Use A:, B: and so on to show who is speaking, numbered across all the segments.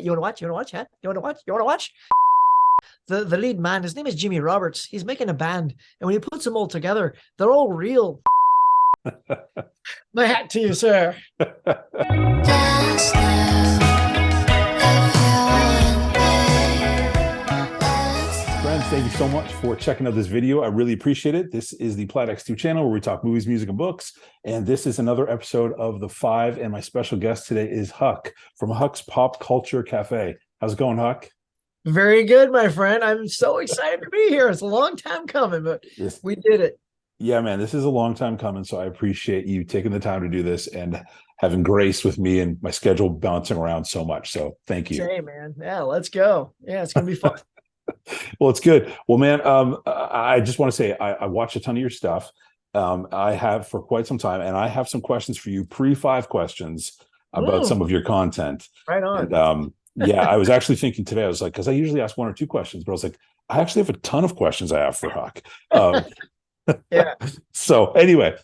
A: You want to watch? You want to watch? Huh? You want to watch? You want to watch? The lead man, his name is Jimmy Roberts. He's making a band, and when he puts them all together, they're all real. My hat to you, sir.
B: Friends, thank you so much for checking out this video. I really appreciate it. This is the Plaid X2 channel where we talk movies, music, and books. And this is another episode of The Five. And my special guest today is Huck from Huck's Pop Culture Cafe. How's it going, Huck?
A: Very good, my friend. I'm so excited to be here. It's a long time coming, but we did it.
B: Yeah, man, this is a long time coming. So I appreciate you taking the time to do this and having grace with me and my schedule bouncing around so much. So thank you.
A: Hey, man. Yeah, let's go. Yeah, it's going to be fun.
B: Well, it's good. Well, man, I just want to say I watched a ton of your stuff. I have for quite some time, and I have some questions for you, pre-5 questions about some of your content.
A: Right on.
B: And yeah, I was actually thinking today, I was like, because I usually ask 1 or 2 questions, but I was like, I actually have a ton of questions I have for Huck.
A: Yeah.
B: So anyway,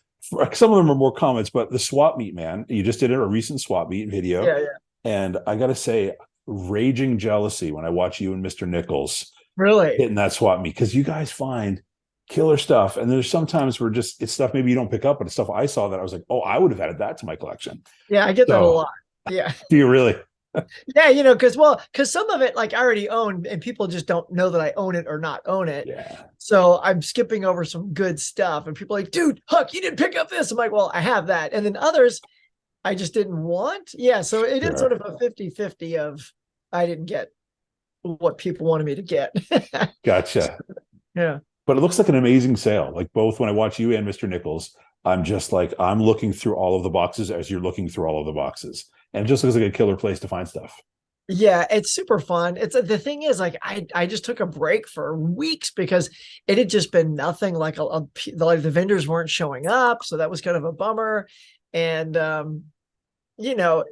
B: some of them are more comments, but the swap meet, man, you just did a recent swap meet video.
A: Yeah.
B: And I got to say, raging jealousy when I watch you and Mr. Nichols
A: really
B: hitting that swap meet, because you guys find killer stuff. And there's sometimes where just it's stuff maybe you don't pick up, but it's stuff I saw that I was like, oh, I would have added that to my collection.
A: Yeah, I get that a lot. Yeah.
B: Do you really?
A: Yeah, because some of it, like, I already own, and people just don't know that I own it or not own it.
B: Yeah.
A: So I'm skipping over some good stuff, and people are like, dude, Huck, you didn't pick up this. I'm like, well, I have that. And then others I just didn't want. Yeah. So it is sort of a 50-50 of I didn't get what people wanted me to get.
B: Gotcha.
A: Yeah.
B: But it looks like an amazing sale. Like, both when I watch you and Mr. Nichols, I'm just like, I'm looking through all of the boxes as you're looking through all of the boxes. And it just looks like a killer place to find stuff.
A: Yeah, it's super fun. It's the thing is, like, I just took a break for weeks because it had just been nothing. Like, like the vendors weren't showing up, so that was kind of a bummer. And you want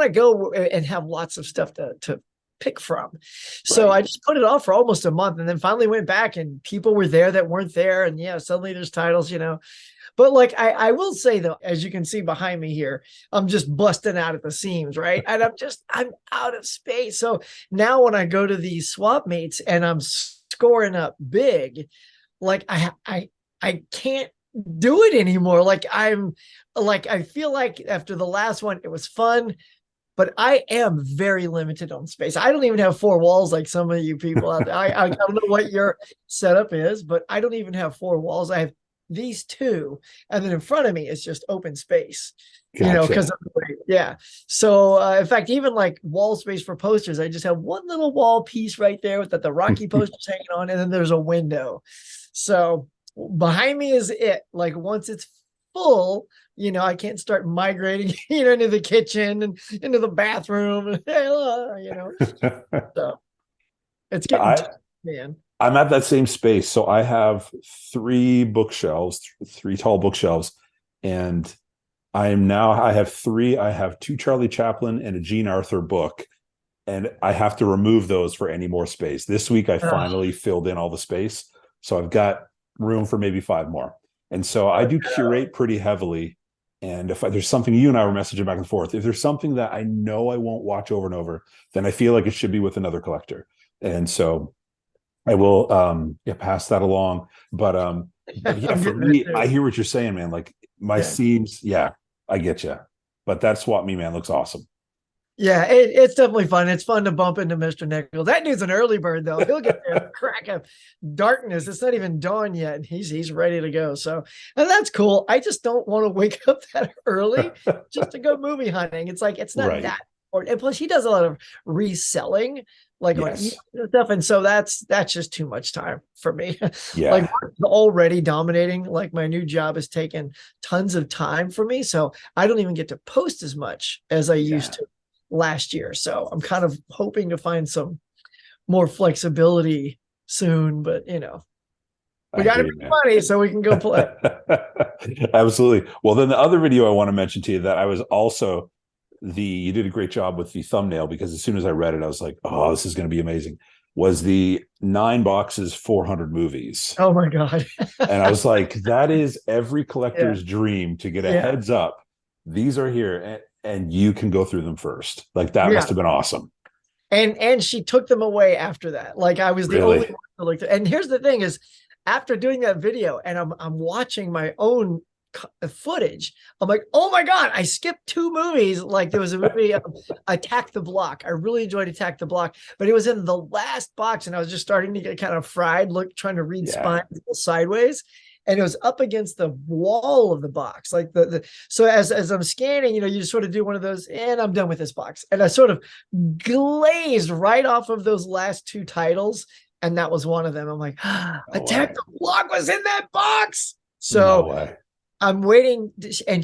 A: to go and have lots of stuff to pick from. So I just put it off for almost a month, and then finally went back, and people were there that weren't there, and suddenly there's titles. But like, I will say, though, as you can see behind me here, I'm just busting out at the seams, right? And I'm out of space. So now when I go to these swap meets and I'm scoring up big, like I can't do it anymore. Like, I feel like after the last one, it was fun, but I am very limited on space. I don't even have 4 walls like some of you people out there. I don't know what your setup is, but I don't even have 4 walls. I have these 2, and then in front of me is just open space.
B: Gotcha.
A: Because so in fact, even like wall space for posters, I just have one little wall piece right there with the Rocky posters hanging on, and then there's a window. So behind me is it. Like, once it's full, I can't start migrating into the kitchen and into the bathroom. So it's getting tough, man.
B: I'm at that same space. So I have 3 bookshelves, 3 tall bookshelves, and I have 3. I have 2 Charlie Chaplin and a Jean Arthur book, and I have to remove those for any more space. This week I finally filled in all the space, so I've got room for maybe 5 more. And so I do curate pretty heavily. And if there's something, you and I were messaging back and forth, if there's something that I know I won't watch over and over, then I feel like it should be with another collector. And so I will pass that along. But for me, I hear what you're saying, man. Like, my seams, I get you. But that swap me, man, looks awesome.
A: Yeah, it's definitely fun. It's fun to bump into Mr. Nichols. That dude's an early bird, though. He'll get there in the crack of darkness. It's not even dawn yet, and he's ready to go. So, and that's cool. I just don't want to wake up that early just to go movie hunting. It's like, it's not that important. And plus, he does a lot of reselling, like on eBay and stuff, and so that's just too much time for me. Like, already dominating. Like, my new job has taken tons of time for me, so I don't even get to post as much as I used to last year. So I'm kind of hoping to find some more flexibility soon, but we got to make money so we can go play.
B: Absolutely. Well, then the other video I want to mention to you that I was also you did a great job with the thumbnail, because as soon as I read it, I was like, oh, this is going to be amazing, was the 9 boxes, 400 movies.
A: Oh my God.
B: And I was like, that is every collector's dream, to get a heads up. These are here. and you can go through them first. Like that
A: Yeah.
B: must have been awesome.
A: And she took them away after that. Like I was the
B: Really?
A: only one that looked at. And here's the thing is, after doing that video and I'm watching my own footage, I'm like, oh my God, I skipped 2 movies. Like there was a movie, Attack the Block. I really enjoyed Attack the Block, but it was in the last box and I was just starting to get kind of fried, trying to read spines sideways. And it was up against the wall of the box. Like so as I'm scanning, you just sort of do one of those, and I'm done with this box. And I sort of glazed right off of those last 2 titles. And that was one of them. I'm like, Attack the Block was in that box. So
B: no way.
A: I'm waiting, and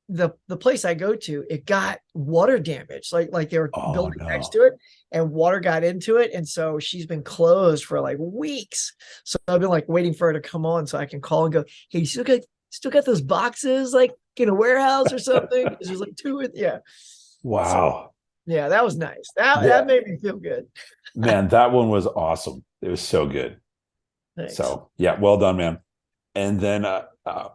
A: the place I go to, it got water damage, like they were building next to it, and water got into it, and so she's been closed for like weeks. So I've been like waiting for her to come on so I can call and go, hey, you still got those boxes like in a warehouse or something? There's like 2, yeah.
B: Wow.
A: So, yeah, that was nice. That made me feel good.
B: Man, that one was awesome. It was so good.
A: Thanks.
B: So yeah, well done, man. And then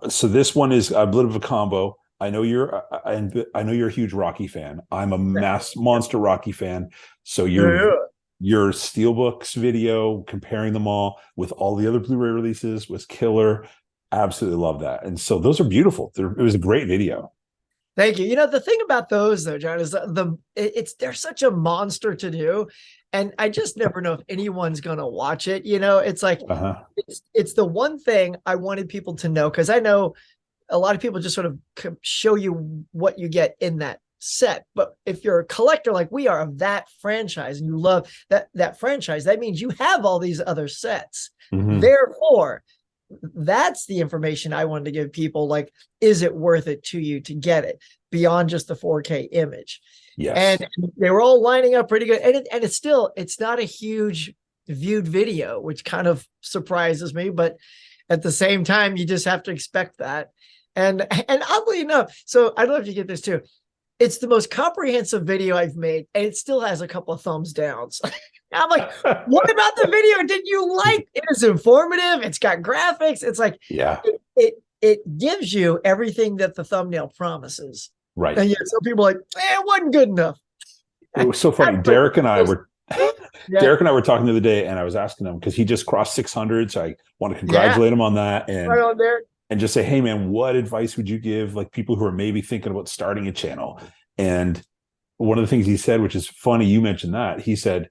B: so this one is a bit of a combo. I know you're a huge Rocky fan. I'm a monster Rocky fan. So your Steelbooks video comparing them all with all the other Blu-ray releases was killer. Absolutely love that. And so those are beautiful. It was a great video.
A: Thank you. The thing about those though, John, is they're such a monster to do. And I just never know if anyone's going to watch it. It's like, it's the one thing I wanted people to know, because I know a lot of people just sort of show you what you get in that set. But if you're a collector like we are of that franchise and you love that franchise, that means you have all these other sets. Mm-hmm. Therefore, that's the information I wanted to give people. Like, is it worth it to you to get it beyond just the 4K image? Yes. And they were all lining up pretty good. And it's not a huge viewed video, which kind of surprises me, but at the same time, you just have to expect that. And oddly enough, so I don't know if you get this too, it's the most comprehensive video I've made, and it still has a couple of thumbs downs. I'm like, what about the video did you like? It is informative. It's got graphics. It's like, it gives you everything that the thumbnail promises.
B: Right.
A: And yet some people are like, it wasn't good enough.
B: It was so funny. Derek and I were talking the other day, and I was asking him, because he just crossed 600. So I want to congratulate him on that. And
A: right on there.
B: And just say, hey, man, what advice would you give like people who are maybe thinking about starting a channel? And one of the things he said, which is funny, you mentioned that, he said,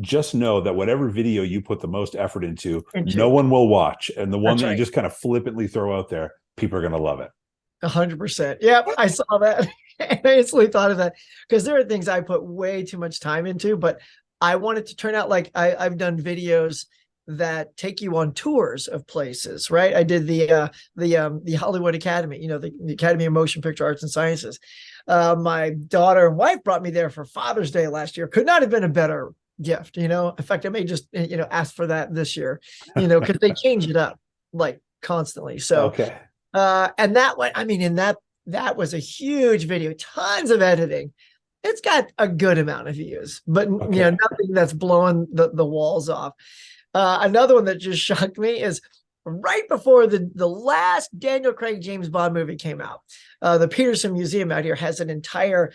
B: just know that whatever video you put the most effort into, no one will watch. And the one that you just kind of flippantly throw out there, people are going to love it.
A: 100%. Yep, I saw that. And I instantly thought of that, because there are things I put way too much time into, but I want it to turn out like I've done videos that take you on tours of places, right? I did the Hollywood Academy, the Academy of Motion Picture Arts and Sciences. My daughter and wife brought me there for Father's Day last year. Could not have been a better gift, In fact, I may just, ask for that this year, because they change it up like constantly. So, and that one, that was a huge video, tons of editing. It's got a good amount of views, but nothing that's blowing the walls off. Another one that just shocked me is right before the last Daniel Craig James Bond movie came out. The Peterson Museum out here had an entire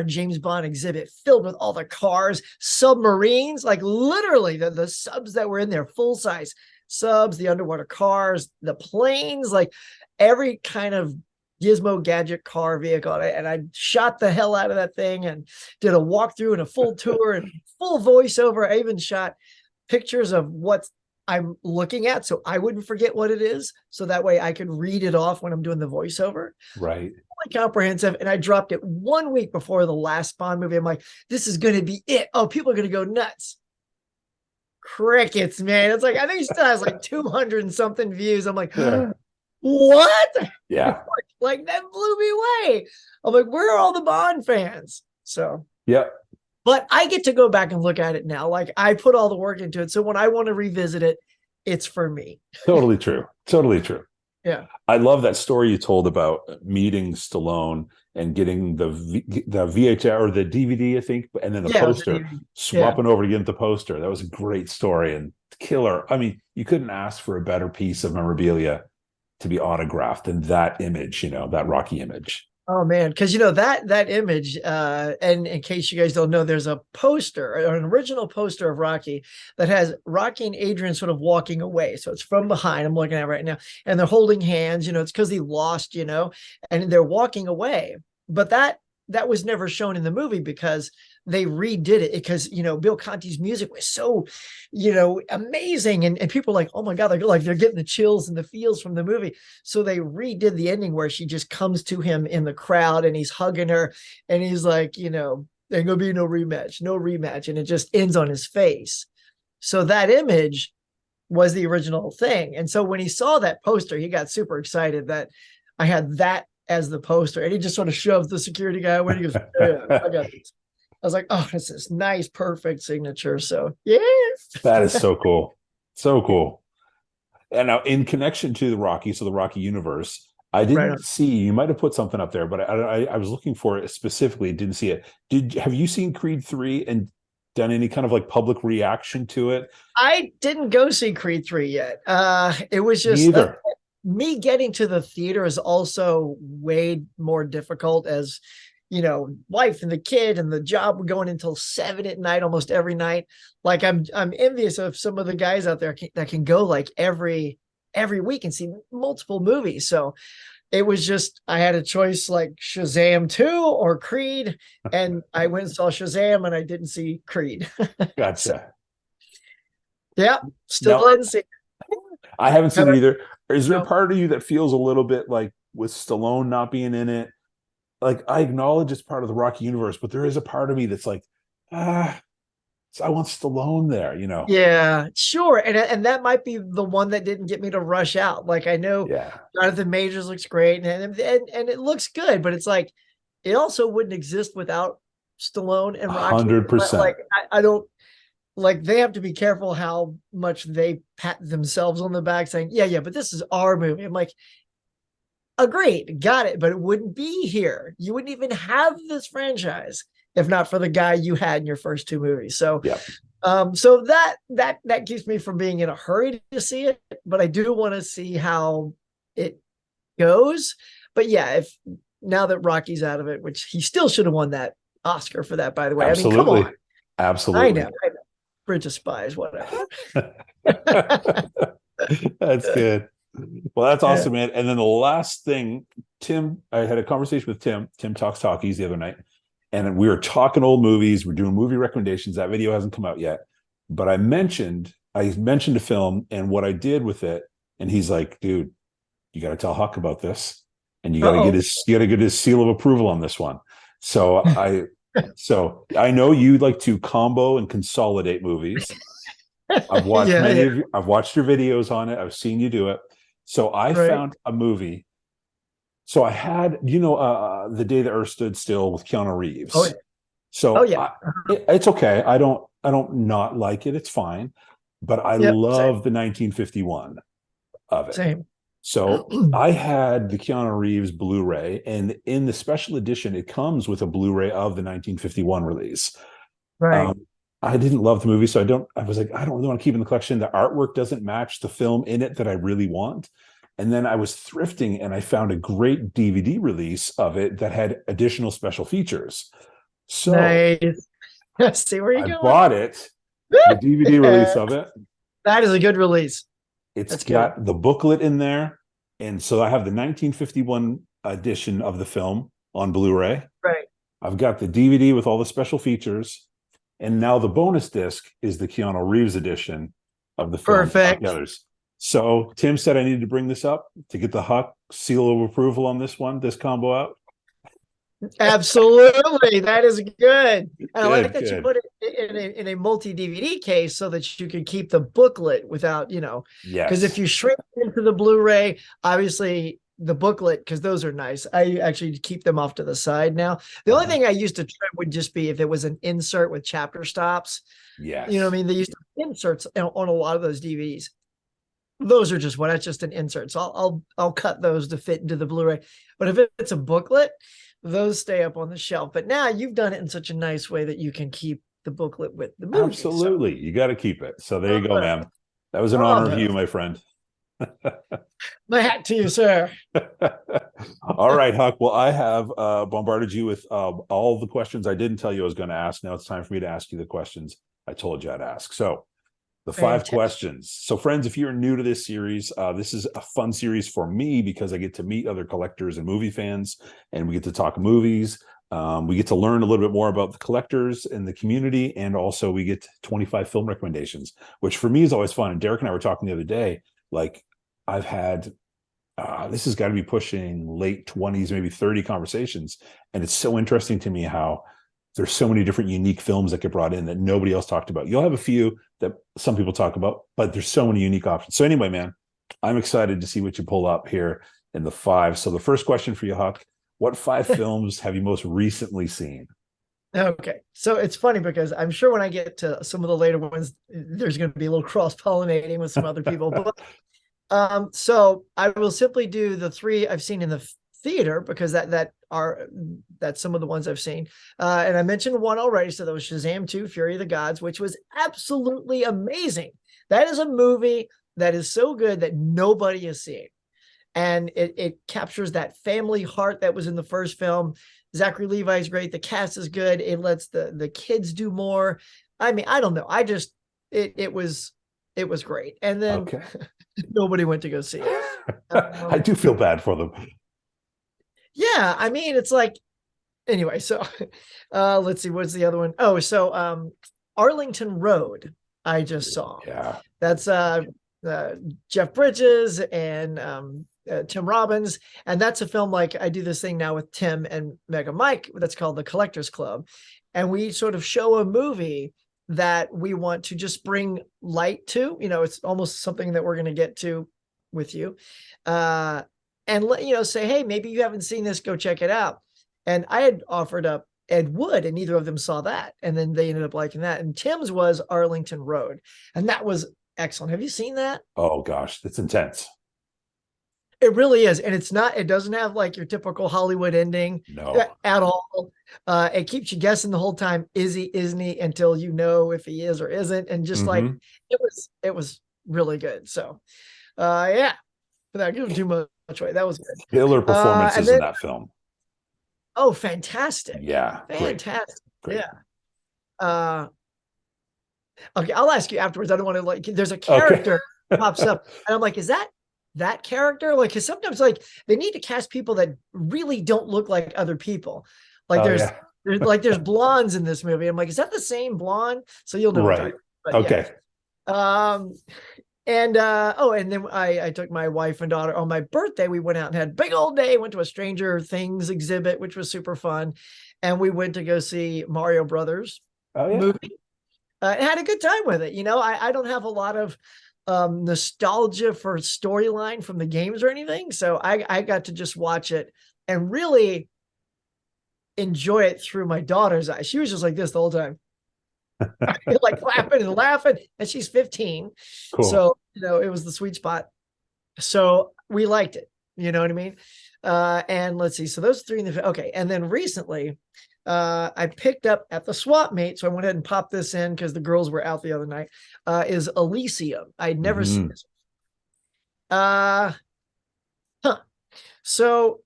A: James Bond exhibit filled with all the cars, submarines, like literally the subs that were in there, full size subs, the underwater cars, the planes, like every kind of gizmo gadget car vehicle. And I shot the hell out of that thing and did a walkthrough and a full tour and full voiceover. I even shot pictures of what I'm looking at, so I wouldn't forget what it is, so that way I could read it off when I'm doing the voiceover.
B: Right.
A: Really comprehensive. And I dropped it 1 week before the last Bond movie. I'm like, this is going to be it. Oh, people are going to go nuts. Crickets, man. It's like, I think it still has like 200 and something views. I'm like, what?
B: Yeah.
A: Like that blew me away. I'm like, where are all the Bond fans? So,
B: yeah.
A: But I get to go back and look at it now. Like I put all the work into it. So when I want to revisit it, it's for me.
B: Totally true. Totally true.
A: Yeah.
B: I love that story you told about meeting Stallone and getting the VHS or the DVD, I think, and then the poster, swapping over to get the poster. That was a great story and killer. I mean, you couldn't ask for a better piece of memorabilia to be autographed than that image, that Rocky image.
A: Oh man, because you know that image, and in case you guys don't know, there's a poster, an original poster of Rocky that has Rocky and Adrian sort of walking away. So it's from behind. I'm looking at it right now, and they're holding hands. You know, it's because he lost. You know, and they're walking away. But that was never shown in the movie because they redid it because you know Bill Conti's music was so, you know, amazing, and people are like, oh my god, they're getting the chills and the feels from the movie. So they redid the ending where she just comes to him in the crowd and he's hugging her and he's like, you know, there's gonna be no rematch, no rematch, and it just ends on his face. So that image was the original thing. And so when he saw that poster, he got super excited that I had that as the poster. And he just sort of shoved the security guy away. He goes, yeah, I got this. I was like, oh, this is nice, perfect signature. So yeah.
B: That is so cool. So cool. And now in connection to the Rocky, so the Rocky universe, I
A: Right
B: didn't
A: on.
B: see, you might have put something up there, but I was looking for it specifically, didn't see it. Have you seen Creed 3 and done any kind of like public reaction to it?
A: I didn't go see Creed 3 yet. It was
B: Me
A: just
B: either.
A: me getting to the theater is also way more difficult as you know, wife and the kid and the job. We're going until 7 at night almost every night. Like I'm envious of some of the guys out there that can go like every week and see multiple movies. So it was just I had a choice like Shazam 2 or Creed, and I went and saw Shazam and I didn't see Creed. So
B: Gotcha.
A: yeah, still
B: Now,
A: didn't see.
B: I haven't
A: How
B: seen it
A: about
B: either. Is there a
A: no?
B: part of you that feels a little bit like with Stallone not being in it? Like I acknowledge it's part of the Rocky universe, but there is a part of me that's like, ah, I want Stallone there, you know?
A: Yeah, sure. And that might be the one that didn't get me to rush out. Like I know
B: Yeah,
A: Jonathan Majors looks great and it looks good, but it's like it also wouldn't exist without Stallone and Rocky. Like
B: 100%.
A: I don't like they have to be careful how much they pat themselves on the back saying, yeah, yeah, but this is our movie. I'm like, agreed, got it, but it wouldn't be here. You wouldn't even have this franchise if not for the guy you had in your first two movies. So
B: Yeah,
A: so that keeps me from being in a hurry to see it, but I do want to see how it goes. But yeah, if now that Rocky's out of it, which he still should have won that Oscar for that, by the way. I mean, come
B: absolutely.
A: on.
B: Absolutely.
A: I know. Bridge of Spies, whatever.
B: That's good. Well, that's
A: Yeah.
B: awesome, man. And then the last thing, I had a conversation with Tim Talks Talkies the other night, and we were talking old movies. We're doing movie recommendations. That video hasn't come out yet, but I mentioned a film and what I did with it, and he's like, "Dude, you got to tell Huck about this, and
A: Uh-oh.
B: you got to get his seal of approval on this one." So I know you like to combo and consolidate movies.
A: Yeah, yeah,
B: I've watched your videos on it. I've seen you do it. So I
A: right.
B: found a movie. So I had, The Day the Earth Stood Still with Keanu
A: Oh yeah.
B: Reeves.
A: Oh
B: So
A: yeah.
B: it's okay. I don't not like it. It's fine. But I
A: Yep. Same.
B: love the 1951 of it.
A: Same.
B: So I had the Keanu Reeves Blu-ray, and in the special edition, it comes with a Blu-ray of the 1951 release.
A: Right.
B: Um, I didn't love the movie, so I was like, I don't really want to keep it in the collection. The artwork doesn't match the film in it that I really want. And then I was thrifting and I found a great DVD release of it that had additional special features. So
A: Nice. See where you're
B: I
A: going.
B: bought it, the DVD release of it.
A: That is a good release.
B: It's
A: That's good.
B: got the booklet in there. And so I have the 1951 edition of the film on Blu-ray.
A: Right.
B: I've got the DVD with all the special features. And now the bonus disc is the Keanu Reeves edition of the film, not the
A: Perfect.
B: others. So Tim said I needed to bring this up to get the Huck seal of approval on this combo out.
A: Absolutely. That is good. And I like
B: Good,
A: that you
B: good.
A: put it in a multi DVD case so that you can keep the booklet without, you know, because if
B: Yes.
A: you shrink into the Blu-ray, obviously the booklet, because those are nice. I actually keep them off to the side now. The only
B: Uh-huh.
A: thing I used to trim would just be if it was an insert with chapter stops. You know what I
B: Yes.
A: mean? They used to inserts on a lot of those DVDs. Those are just that's just an insert. So I'll cut those to fit into the Blu-ray. But if it's a booklet, those stay up on the shelf. But now you've done it in such a nice way that you can keep the booklet with the movie. So
B: Absolutely. You got to keep it. So there you go,
A: uh,
B: man. That was an
A: oh
B: honor of
A: man.
B: you, my friend.
A: My hat to you, sir.
B: All right, Huck. Well, I have bombarded you with all the questions I didn't tell you I was going to ask. Now it's time for me to ask you the questions I told you I'd ask. So, the five
A: Fantastic.
B: questions. So, friends, if you're new to this series, this is a fun series for me because I get to meet other collectors and movie fans, and we get to talk movies. We get to learn a little bit more about the collectors and the community, and also we get 25 film recommendations, which for me is always fun. And Derek and I were talking the other day, like I've had this has got to be pushing late 20s, maybe 30 conversations. And it's so interesting to me how there's so many different unique films that get brought in that nobody else talked about. You'll have a few that some people talk about, but there's so many unique options. So anyway, man, I'm excited to see what you pull up here in the five. So the first question for you, Huck, what five films have you most recently seen?
A: Okay. So it's funny because I'm sure when I get to some of the later ones, there's going to be a little cross-pollinating with some other people. But so I will simply do the three I've seen in the theater because that's some of the ones I've seen. And I mentioned one already. So that was Shazam 2, Fury of the Gods, which was absolutely amazing. That is a movie that is so good that nobody has seen. And it captures that family heart that was in the first film. Zachary Levi is great. The cast is good. It lets the kids do more. I mean, I don't know. It was great. And then
B: Okay.
A: nobody went to go see it.
B: I do feel bad for them.
A: Yeah, I mean, it's like anyway. So, let's see. What's the other one? Oh, so Arlington Road. I just saw.
B: Yeah.
A: That's Jeff Bridges and Tim Robbins, and that's a film like I do this thing now with Tim and Mega Mike that's called the Collectors Club, and we sort of show a movie that we want to just bring light to. It's almost something that we're going to get to with you, and let say, hey, maybe you haven't seen this, go check it out. And I had offered up Ed Wood, and neither of them saw that, and then they ended up liking that. And Tim's was Arlington Road, and that was excellent. Have you seen that?
B: Oh gosh, it's intense.
A: It really is. And it doesn't have like your typical Hollywood ending
B: No.
A: at all. It keeps you guessing the whole time. Is he, isn't he, until you know if he is or isn't. And just like, it was really good. So, yeah, without giving too much away, that was good.
B: Killer performances in that film.
A: Oh, fantastic.
B: Yeah.
A: Fantastic.
B: Great.
A: Yeah. Okay. I'll ask you afterwards. I don't want to there's a character pops up and I'm like, is that character? Like, cause sometimes like they need to cast people that really don't look like other people. Like there's blondes in this movie. I'm like, is that the same blonde? So you'll know.
B: Right. Okay.
A: Yeah. And then I took my wife and daughter on my birthday. We went out and had a big old day, went to a Stranger Things exhibit, which was super fun. And we went to go see Mario Brothers movie. And had a good time with it. I don't have a lot of nostalgia for storyline from the games or anything. So I got to just watch it and really enjoy it through my daughter's eyes. She was just like this the whole time. Like clapping and laughing, and she's 15. Cool. So it was the sweet spot. So we liked it. You know what I mean? And let's see. So those three in the okay. And then recently, I picked up at the swap meet. So I went ahead and popped this in because the girls were out the other night. Is Elysium? I'd never seen this. So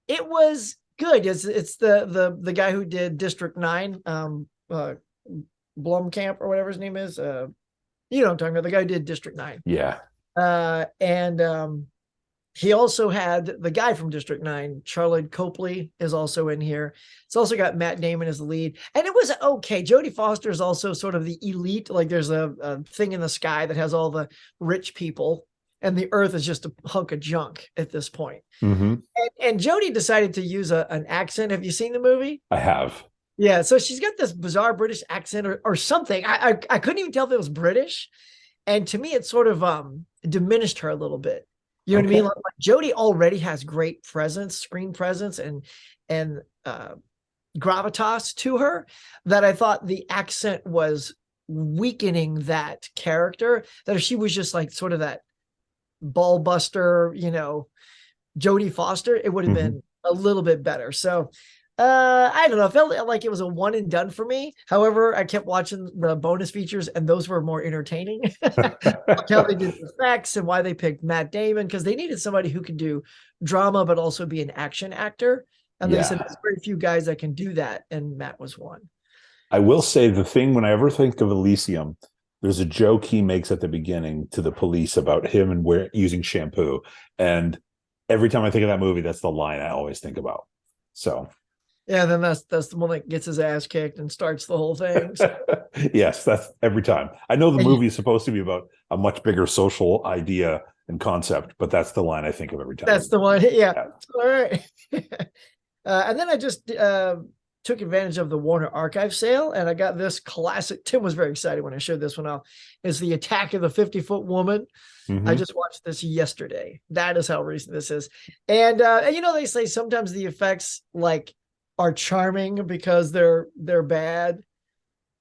A: it was good. It's the guy who did District 9. Blomkamp or whatever his name is. You know what I'm talking about. The guy who did District 9.
B: Yeah.
A: And he also had the guy from District 9, Charlotte Copley, is also in here. It's also got Matt Damon as the lead. And it was okay. Jodie Foster is also sort of the elite. Like there's a thing in the sky that has all the rich people, and the earth is just a hunk of junk at this point. And Jodie decided to use an accent. Have you seen the movie?
B: I have.
A: Yeah, so she's got this bizarre British accent or something. I couldn't even tell if it was British. And to me, it sort of diminished her a little bit. You know what I mean? Like Jodie already has great presence, screen presence, and gravitas to her, that I thought the accent was weakening that character. That if she was just like sort of that ball buster, Jodie Foster, it would have been a little bit better. So I don't know. It felt like it was a one and done for me. However, I kept watching the bonus features, and those were more entertaining. Like how they did the effects and why they picked Matt Damon, because they needed somebody who could do drama but also be an action actor. And they said
B: Yeah.
A: there's very few guys that can do that, and Matt was one.
B: I will say the thing when I ever think of Elysium, there's a joke he makes at the beginning to the police about him and using shampoo. And every time I think of that movie, that's the line I always think about. So
A: Yeah, then that's the one that gets his ass kicked and starts the whole thing. So,
B: yes, that's every time. I know the
A: and you,
B: movie is supposed to be about a much bigger social idea and concept, but that's the line I think of every time.
A: that's the one. Yeah.
B: Yeah.
A: All right. And then I just took advantage of the Warner Archive sale, and I got this classic. Tim was very excited when I showed this one off. It's the Attack of the 50-Foot Woman. I
B: Mm-hmm.
A: just watched this yesterday. That is how recent this is. And you know, they say sometimes the effects like are charming because they're bad.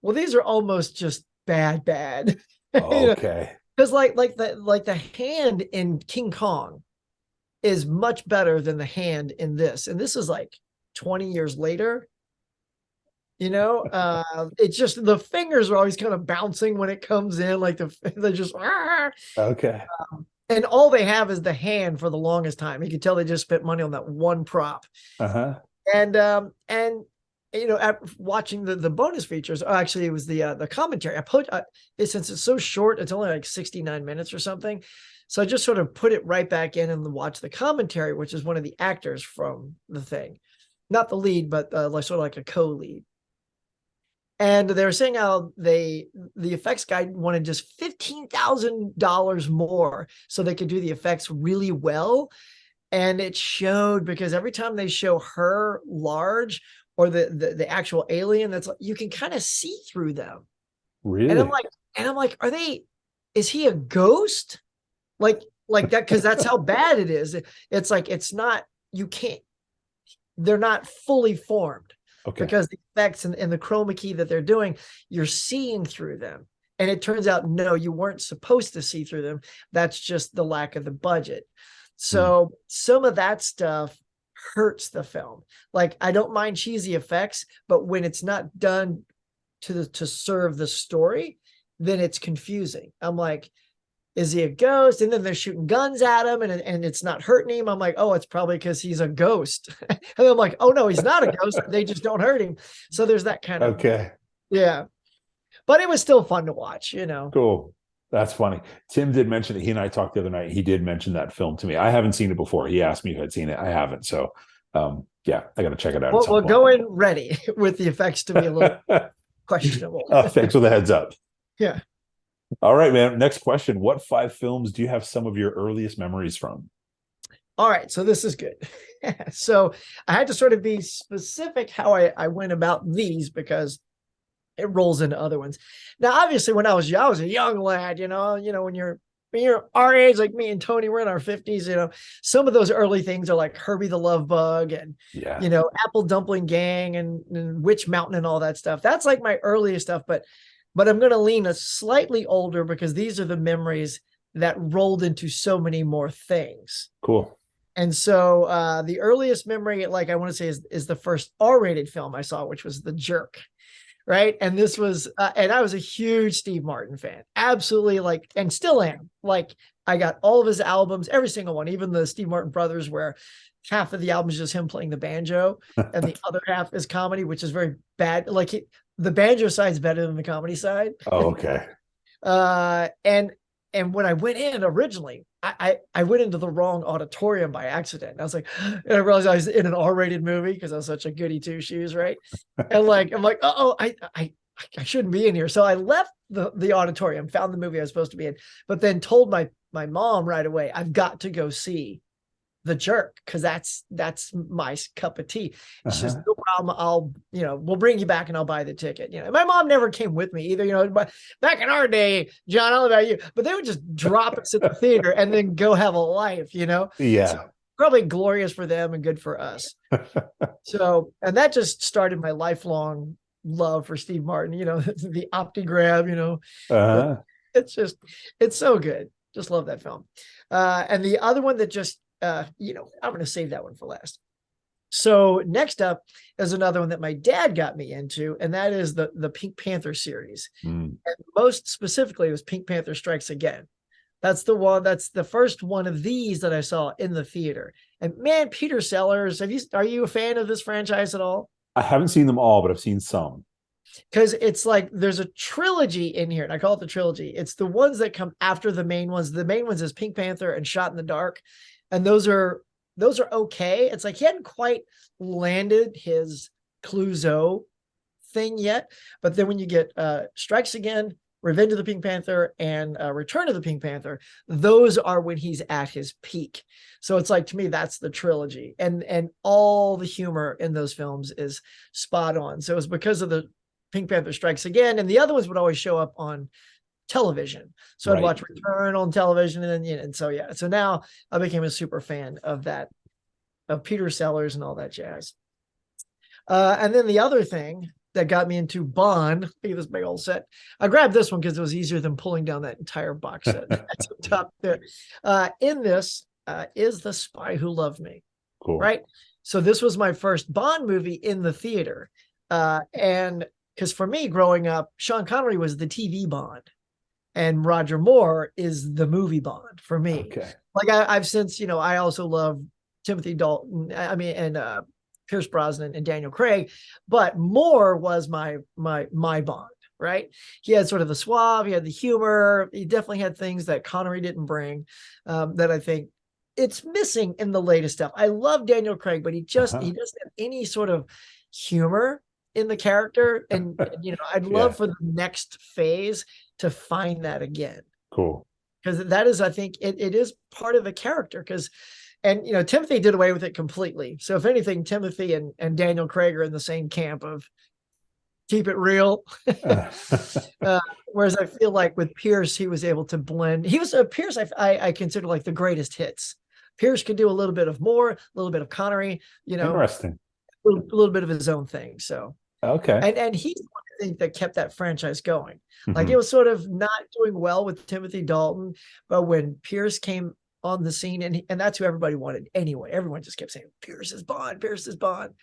A: Well, these are almost just bad. You know,
B: Okay.
A: because like the hand in King Kong is much better than the hand in this. And this is like 20 years later. You know, it's just the fingers are always kind of bouncing when it comes in, like they're just
B: Okay.
A: and all they have is the hand for the longest time. You can tell they just spent money on that one prop.
B: Uh-huh.
A: And you know, watching the bonus features, actually, it was the commentary. I put since it's so short, it's only like 69 minutes or something. So I just sort of put it right back in and watch the commentary, which is one of the actors from the thing, not the lead, but like sort of like a co-lead. And they were saying how the effects guy wanted just $15,000 more so they could do the effects really well. And it showed because every time they show her large or the actual alien, that's like, you can kind of see through them. And I'm
B: Really?
A: like, are they, is he a ghost? Like that, because that's how bad it is. It's like it's not, you can't, they're not fully formed
B: Okay.
A: because the effects and the chroma key that they're doing, you're seeing through them. And it turns out, no, you weren't supposed to see through them. That's just the lack of the budget.
B: Hmm.
A: So some of that stuff hurts the film. Like I don't mind cheesy effects, but when it's not done to serve the story, then it's confusing. I'm like, is he a ghost? And then they're shooting guns at him and it's not hurting him. I'm like, oh, it's probably because he's a ghost. And I'm like, oh no, he's not a ghost. They just don't hurt him. So there's that kind of,
B: Okay.
A: yeah. But it was still fun to watch, you know.
B: Cool. That's funny. Tim did mention it. He and I talked the other night. He did mention that film to me. I haven't seen it before. He asked me if I'd seen it. I haven't. So yeah, I got to check it out at
A: Well,
B: some
A: we'll
B: point.
A: go in ready with the effects to be a little questionable.
B: Thanks for the heads up.
A: Yeah.
B: All right, man. Next question. What 5 films do you have some of your earliest memories from?
A: All right. So this is good. So I had to sort of be specific how I went about these because it rolls into other ones. Now, obviously, when I was a young lad, when you're our age, like me and Tony, we're in our 50s, some of those early things are like Herbie the Love Bug and,
B: Yeah.
A: Apple Dumpling Gang and Witch Mountain and all that stuff. That's like my earliest stuff, but I'm going to lean a slightly older because these are the memories that rolled into so many more things.
B: Cool.
A: And so the earliest memory, like I want to say, is the first R-rated film I saw, which was The Jerk. Right. And this was, and I was a huge Steve Martin fan, absolutely, like, and still am. Like, I got all of his albums, every single one, even the Steve Martin Brothers, where half of the album is just him playing the banjo and the other half is comedy, which is very bad. Like, the banjo side is better than the comedy side.
B: Oh, okay.
A: And when I went in originally, I went into the wrong auditorium by accident. I was like, and I realized I was in an R-rated movie because I was such a goody two shoes, right? And like I'm like, oh, I shouldn't be in here. So I left the auditorium, found the movie I was supposed to be in, but then told my mom right away, I've got to go see The Jerk because that's my cup of tea. She says, no problem. We'll bring you back and I'll buy the ticket. My mom never came with me either. But back in our day, John, I don't know about you, but they would just drop us at the theater and then go have a life. So
B: Yeah.
A: probably glorious for them and good for us. So, and that just started my lifelong love for Steve Martin. The Optigrab.
B: Uh-huh.
A: It's so good. Just love that film. And the other one that just I'm going to save that one for last. So next up is another one that my dad got me into, and that is the Pink Panther series.
B: Mm.
A: And most specifically, it was Pink Panther Strikes Again. That's the one. That's the first one of these that I saw in the theater. And man, Peter Sellers, are you a fan of this franchise at all?
B: I haven't seen them all, but I've seen some.
A: Because it's like there's a trilogy in here, and I call it the trilogy. It's the ones that come after the main ones. The main ones is Pink Panther and Shot in the Dark, and those are okay. It's like he hadn't quite landed his Clouseau thing yet, but then when you get Strikes Again, Revenge of the Pink Panther, and Return of the Pink Panther, those are when he's at his peak. So it's like, to me, that's the trilogy, and all the humor in those films is spot on. So it's because of the Pink Panther Strikes Again, and the other ones would always show up on television. So I'd watch Return on television, and then and so yeah. So now I became a super fan of that, of Peter Sellers and all that jazz. And then the other thing that got me into Bond, look at this big old set. I grabbed this one because it was easier than pulling down that entire box set. That's up top there. In this is The Spy Who Loved Me.
B: Cool.
A: Right. So this was my first Bond movie in the theater. And because for me growing up, Sean Connery was the TV Bond, and Roger Moore is the movie Bond for me.
B: Okay.
A: Like I've since, I also love Timothy Dalton, and Pierce Brosnan and Daniel Craig, but Moore was my Bond, right? He had sort of the suave, he had the humor, he definitely had things that Connery didn't bring, that I think it's missing in the latest stuff. I love Daniel Craig, but he doesn't have any sort of humor in the character, and I'd love for the next phase to find that again.
B: Cool.
A: Because that is, I think it is part of the character, and Timothy did away with it completely. So if anything, Timothy and Daniel Craig are in the same camp of keep it real. Whereas I feel like with Pierce, he was able to blend. He was Pierce. I consider like the greatest hits. Pierce could do a little bit of Moore, a little bit of Connery.
B: Interesting.
A: A little bit of his own thing. So
B: okay.
A: And he's the one, I think, that kept that franchise going. Like it was sort of not doing well with Timothy Dalton, but when Pierce came on the scene, and that's who everybody wanted anyway. Everyone just kept saying, Pierce is Bond, Pierce is Bond.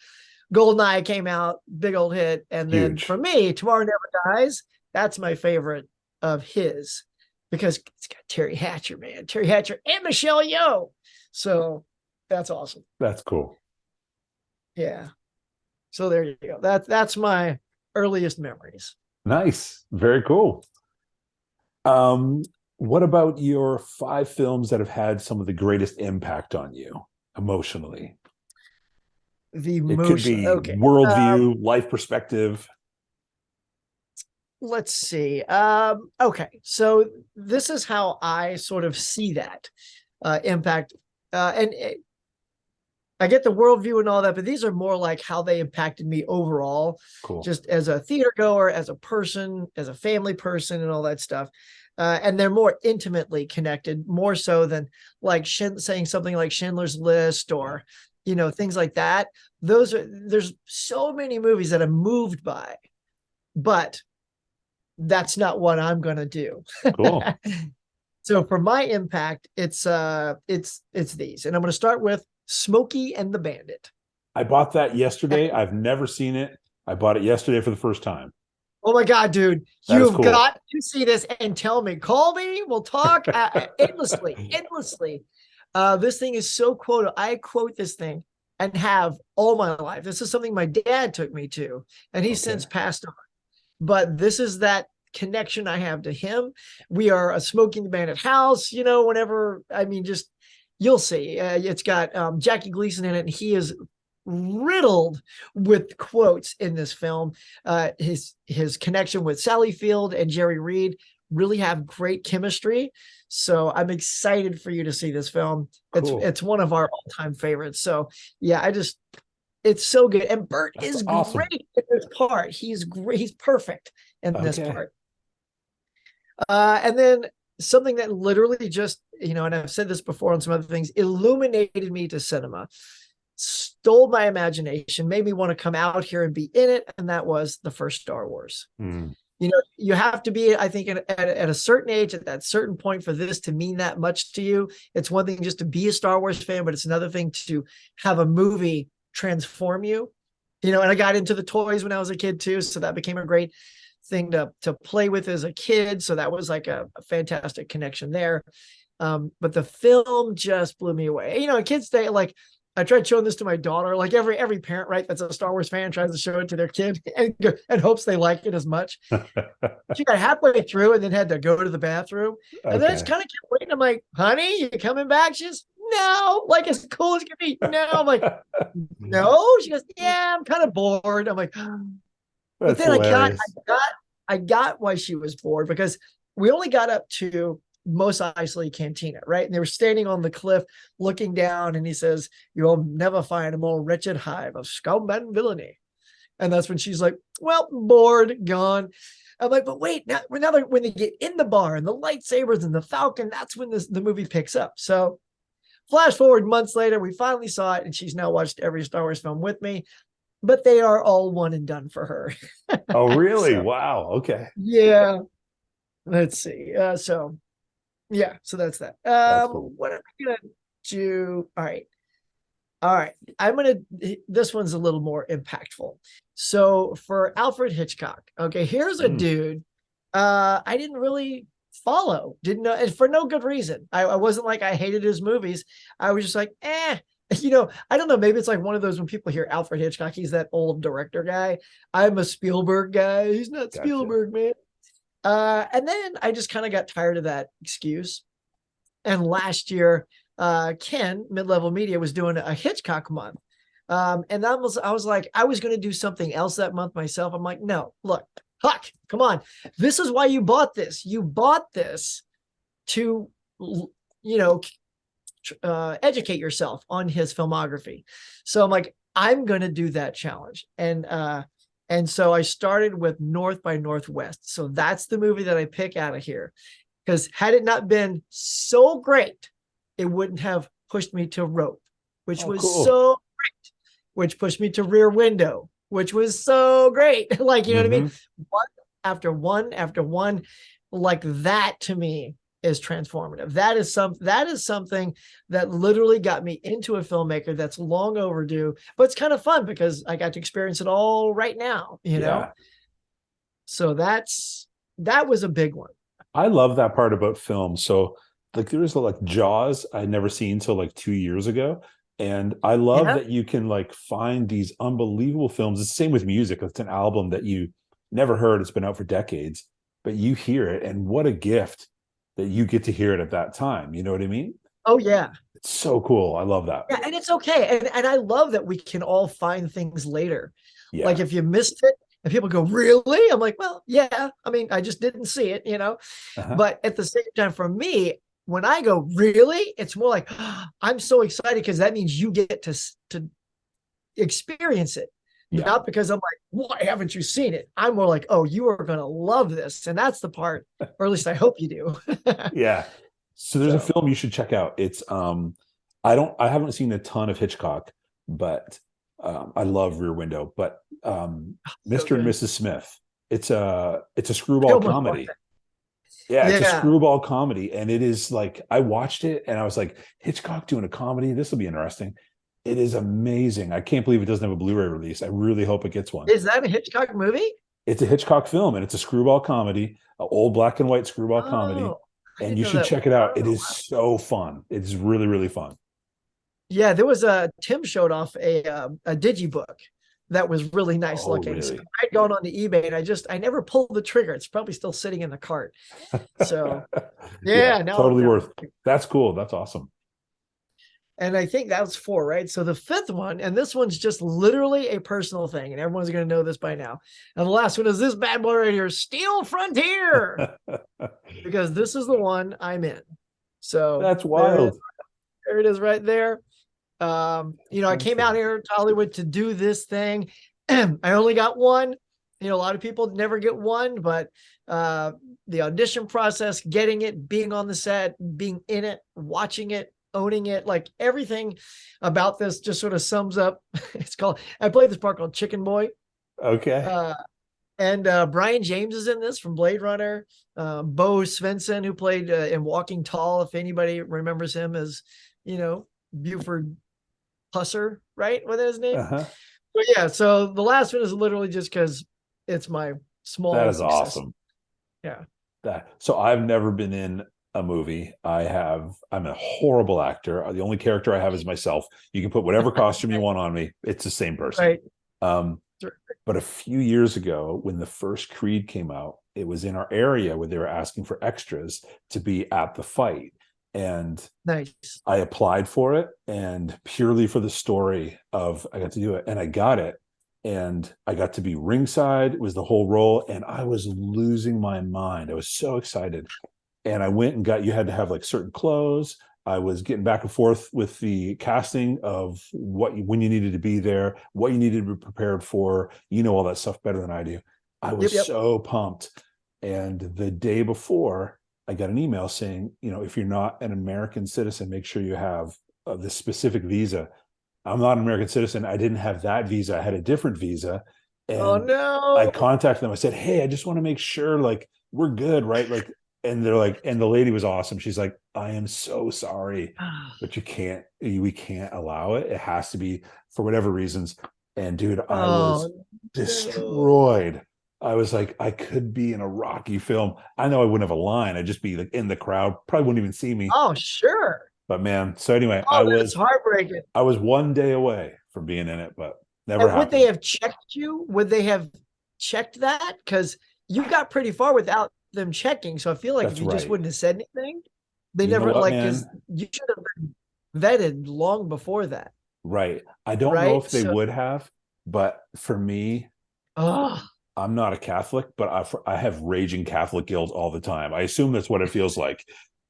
A: Goldeneye came out, big old hit. And then for me, Tomorrow Never Dies, that's my favorite of his, because it's got Terry Hatcher, man. Terry Hatcher and Michelle Yeoh. So that's awesome.
B: That's cool.
A: Yeah. So there you go. That's my earliest memories.
B: Nice. Very cool. What about your 5 films that have had some of the greatest impact on you emotionally? It could be worldview, life perspective.
A: Let's see. Okay. So this is how I sort of see that impact. I get the worldview and all that, but these are more like how they impacted me overall, just as a theater goer, as a person, as a family person, and all that stuff. And they're more intimately connected, more so than like saying something like Schindler's List or, things like that. There's so many movies that I'm moved by, but that's not what I'm going to do.
B: Cool.
A: So for my impact, it's these, and I'm going to start with Smokey and the Bandit.
B: I bought that yesterday. I've never seen it. I bought it yesterday for the first time.
A: Oh my God, dude. You've got to see this and tell me. Call me. We'll talk endlessly. This thing is so quotable. I quote this thing and have all my life. This is something my dad took me to, and he's since passed on. But this is that connection I have to him. We are a Smoking the Bandit house, whenever, you'll see. It's got Jackie Gleason in it, and he is riddled with quotes in this film. His connection with Sally Field and Jerry Reed really have great chemistry. So I'm excited for you to see this film. Cool. It's one of our all-time favorites. So yeah, it's so good. And Bert is awesome. Great in this part. He's great. He's perfect in this part. And then something that literally just, and I've said this before on some other things, illuminated me to cinema, stole my imagination, made me want to come out here and be in it. And that was the first Star Wars. You have to be, I think, at a certain age, at that certain point for this to mean that much to you. It's one thing just to be a Star Wars fan, but it's another thing to have a movie transform you, you know, and I got into the toys when I was a kid too. So that became a great thing to play with as a kid. So that was like a fantastic connection there. But the film just blew me away. You know, kids say like, I tried showing this to my daughter, like every parent, right, that's a Star Wars fan tries to show it to their kid and hopes they like it as much. She got halfway through and then had to go to the bathroom. And then it's
B: Okay.
A: kind of kept waiting. I'm like, honey, you coming back? She's no, like as cool as can be. No, I'm like, no. She goes, yeah, I'm kind of bored. I'm like, but
B: That's
A: then
B: hilarious.
A: I got why she was bored because we only got up to Mos Eisley Cantina, right? And they were standing on the cliff looking down, and he says, "You'll never find a more wretched hive of scum and villainy." And that's when she's like, "Well, bored, gone." I'm like, but wait, now when they get in the bar and the lightsabers and the Falcon, that's when the movie picks up. So flash forward months later, we finally saw it, and she's now watched every Star Wars film with me, but they are all one and done for her.
B: Oh, really?
A: So
B: Wow. Okay.
A: yeah, let's see. So yeah, so that's that.
B: That's cool.
A: What am I gonna do? All right. All right. This one's a little more impactful. So for Alfred Hitchcock, okay, here's a
B: Mm,
A: dude I didn't really follow, didn't know, and for no good reason. I wasn't like I hated his movies. I was just like, you know, I don't know. Maybe it's like one of those when people hear Alfred Hitchcock, he's that old director guy. I'm a Spielberg guy. He's not
B: gotcha.
A: Spielberg, man. And then I just kind of got tired of that excuse. And last year, Ken, Mid-Level Media, was doing a Hitchcock month. And I was like, I was going to do something else that month myself. I'm like, no, look, Huck, come on. This is why you bought this. You bought this to, you know, educate yourself on his filmography. So I'm like, I'm going to do that challenge. And so I started with North by Northwest. So that's the movie that I pick out of here. Because had it not been so great, it wouldn't have pushed me to Rope, which
B: Oh,
A: was
B: cool.
A: so great, which pushed me to Rear Window, which was so great. Like, you know what I mean?
B: Hmm.
A: One after one after one, like that to me is transformative. That is something that literally got me into a filmmaker that's long overdue, but it's kind of fun because I got to experience it all right now, you know?
B: Yeah.
A: So that was a big one.
B: I love that part about film. So like there was like Jaws I'd never seen until like 2 years ago. And I love
A: Yeah.
B: that you can like find these unbelievable films. It's the same with music. It's an album that you never heard. It's been out for decades, but you hear it, and what a gift that you get to hear it at that time. You know what I mean?
A: Oh yeah.
B: It's so cool. I love that.
A: Yeah, and it's okay. And I love that we can all find things later. Like
B: Yeah.
A: if you missed it and people go, really? I'm like, well, yeah. I mean, I just didn't see it, you know.
B: Uh-huh.
A: But at the same time, for me, when I go, really, it's more like, oh, I'm so excited because that means you get to experience it.
B: Yeah.
A: Not because I'm like, why haven't you seen it? I'm more like, oh, you are gonna love this. And that's the part, or at least I hope you do.
B: Yeah. So there's a
A: So
B: film you should check out. It's I haven't seen a ton of Hitchcock, but I love Rear Window, but
A: so
B: Mr. and
A: good.
B: Mrs. Smith. It's a
A: I
B: screwball
A: almost watched
B: comedy.
A: that.
B: Yeah, it's a
A: Yeah.
B: screwball comedy, and it is like I watched it and I was like, Hitchcock doing a comedy, this will be interesting. It is amazing. I can't believe it doesn't have a Blu-ray release. I really hope it gets one.
A: Is that a Hitchcock movie?
B: It's a Hitchcock film, and it's a screwball comedy, an old black and white screwball comedy,
A: Oh, I
B: and
A: didn't
B: you
A: know
B: should
A: that.
B: check it out. It
A: Oh,
B: is so fun. It's really, really fun.
A: yeah, there was a Tim showed off a digibook that was really nice
B: Oh,
A: looking. So
B: really?
A: I'd gone on the eBay and I never pulled the trigger. It's probably still sitting in the cart. So
B: Yeah,
A: yeah, now I'm
B: totally
A: down.
B: worth. That's cool. That's awesome.
A: And I think that was four, right? So the fifth one, and this one's just literally a personal thing, and everyone's going to know this by now. And the last one is this bad boy right here, Steel Frontier, because this is the one I'm in. So
B: That's wild.
A: there it is right there. You know, I came out
B: Interesting.
A: here to Hollywood to do this thing. I only got one. You know, a lot of people never get one, but the audition process, getting it, being on the set, being in it, watching it, owning it, like everything about this just sort of sums up. I played this part called Chicken Boy.
B: Okay.
A: Uh, and Brian James is in this from Blade Runner. Bo Svensson, who played in Walking Tall, if anybody remembers him as, you know, Buford Husser, right? What is his name?
B: Uh-huh.
A: But yeah, so the last one is literally just because it's my
B: That
A: small
B: is
A: success.
B: awesome.
A: Yeah.
B: That so I've never been in a movie. I'm a horrible actor. The only character I have is myself. You can put whatever costume you want on me. It's the same person.
A: Right.
B: Um, but a few years ago, when the first Creed came out, it was in our area where they were asking for extras to be at the fight. And
A: Nice.
B: I applied for it, and purely for the story of I got to do it, and I got it, and I got to be ringside. It was the whole role, and I was losing my mind. I was so excited, and I went and got. You had to have like certain clothes. I was getting back and forth with the casting of when you needed to be there, what you needed to be prepared for. You know all that stuff better than I do. I was
A: Yep.
B: so pumped, and the day before, I got an email saying, if you're not an American citizen, make sure you have this specific visa. I'm not an American citizen. I didn't have that visa. I had a different visa.
A: Oh
B: And I
A: no.
B: contacted them. I said, hey, I just want to make sure like we're good, right? Like, and they're like, and the lady was awesome. She's like, I am so sorry, but we can't allow it. It has to be for whatever reasons. And dude, I was
A: Oh no.
B: destroyed. I was like, I could be in a Rocky film. I know I wouldn't have a line. I'd just be like in the crowd, probably wouldn't even see me.
A: Oh sure.
B: But man, so anyway,
A: Oh, that's heartbreaking.
B: I was one day away from being in it, but never
A: And would they
B: happened.
A: have checked you? Would they have checked that? Because you got pretty far without them checking. So I feel like if
B: That's
A: you just
B: right.
A: wouldn't have said anything, they
B: You know
A: never
B: what,
A: like because
B: man?
A: you should have been vetted long before that,
B: Right. I don't know
A: right?
B: if they
A: So
B: would have, but for me,
A: oh
B: I'm not a Catholic, but I have raging Catholic guilt all the time. I assume that's what it feels like.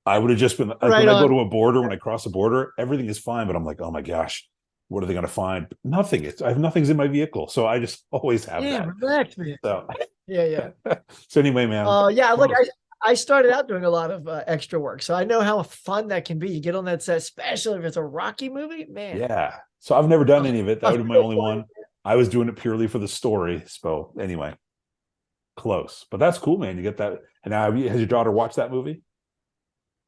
B: I would have just been like
A: right
B: when I go
A: on.
B: to a border, when I cross a border, everything is fine, but I'm like, oh my gosh, what are they going to find? Nothing. I have nothing's in my vehicle, so I just always have
A: Yeah,
B: that.
A: relax, man.
B: So,
A: Yeah, yeah.
B: so anyway, man.
A: Yeah, look,
B: Well,
A: I started out doing a lot of extra work, so I know how fun that can be. You get on that set, especially if it's a Rocky movie, man.
B: yeah. So I've never done
A: Oh,
B: any of it. That
A: I
B: would be my
A: feel
B: only
A: for you.
B: one. I was doing it purely for the story. So anyway, close, but that's cool, man. You get that. And now, has your daughter watched that movie?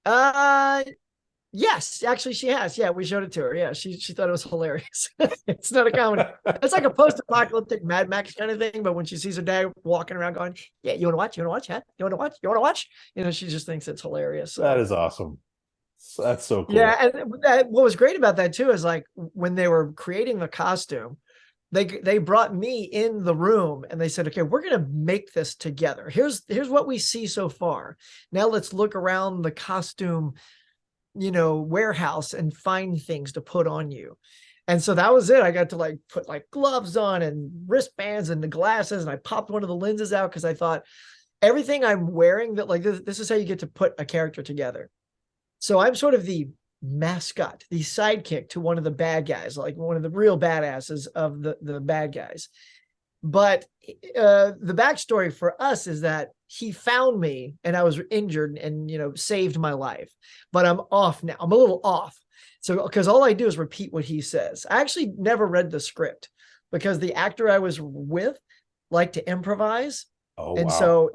A: Uh, yes, actually, she has. Yeah, we showed it to her. Yeah, she thought it was hilarious. It's not a comedy. It's like a post-apocalyptic Mad Max kind of thing. But when she sees her dad walking around going, "Yeah, you want to watch? You want to watch? Huh? You want to watch? You want to watch?" She just thinks it's hilarious.
B: That
A: So
B: is awesome. That's so
A: yeah,
B: cool.
A: and what was great about that too is like when they were creating the costume, they brought me in the room and they said, okay, we're going to make this together. Here's what we see so far. Now let's look around the costume, warehouse and find things to put on you. And so that was it. I got to like put like gloves on and wristbands and the glasses, and I popped one of the lenses out because I thought everything I'm wearing that like this is how you get to put a character together. So I'm sort of the mascot, the sidekick to one of the bad guys, like one of the real badasses of the bad guys. But the backstory for us is that he found me and I was injured and saved my life. But I'm off now. I'm a little off. So because all I do is repeat what he says. I actually never read the script because the actor I was with liked to improvise.
B: Oh
A: And
B: wow.
A: so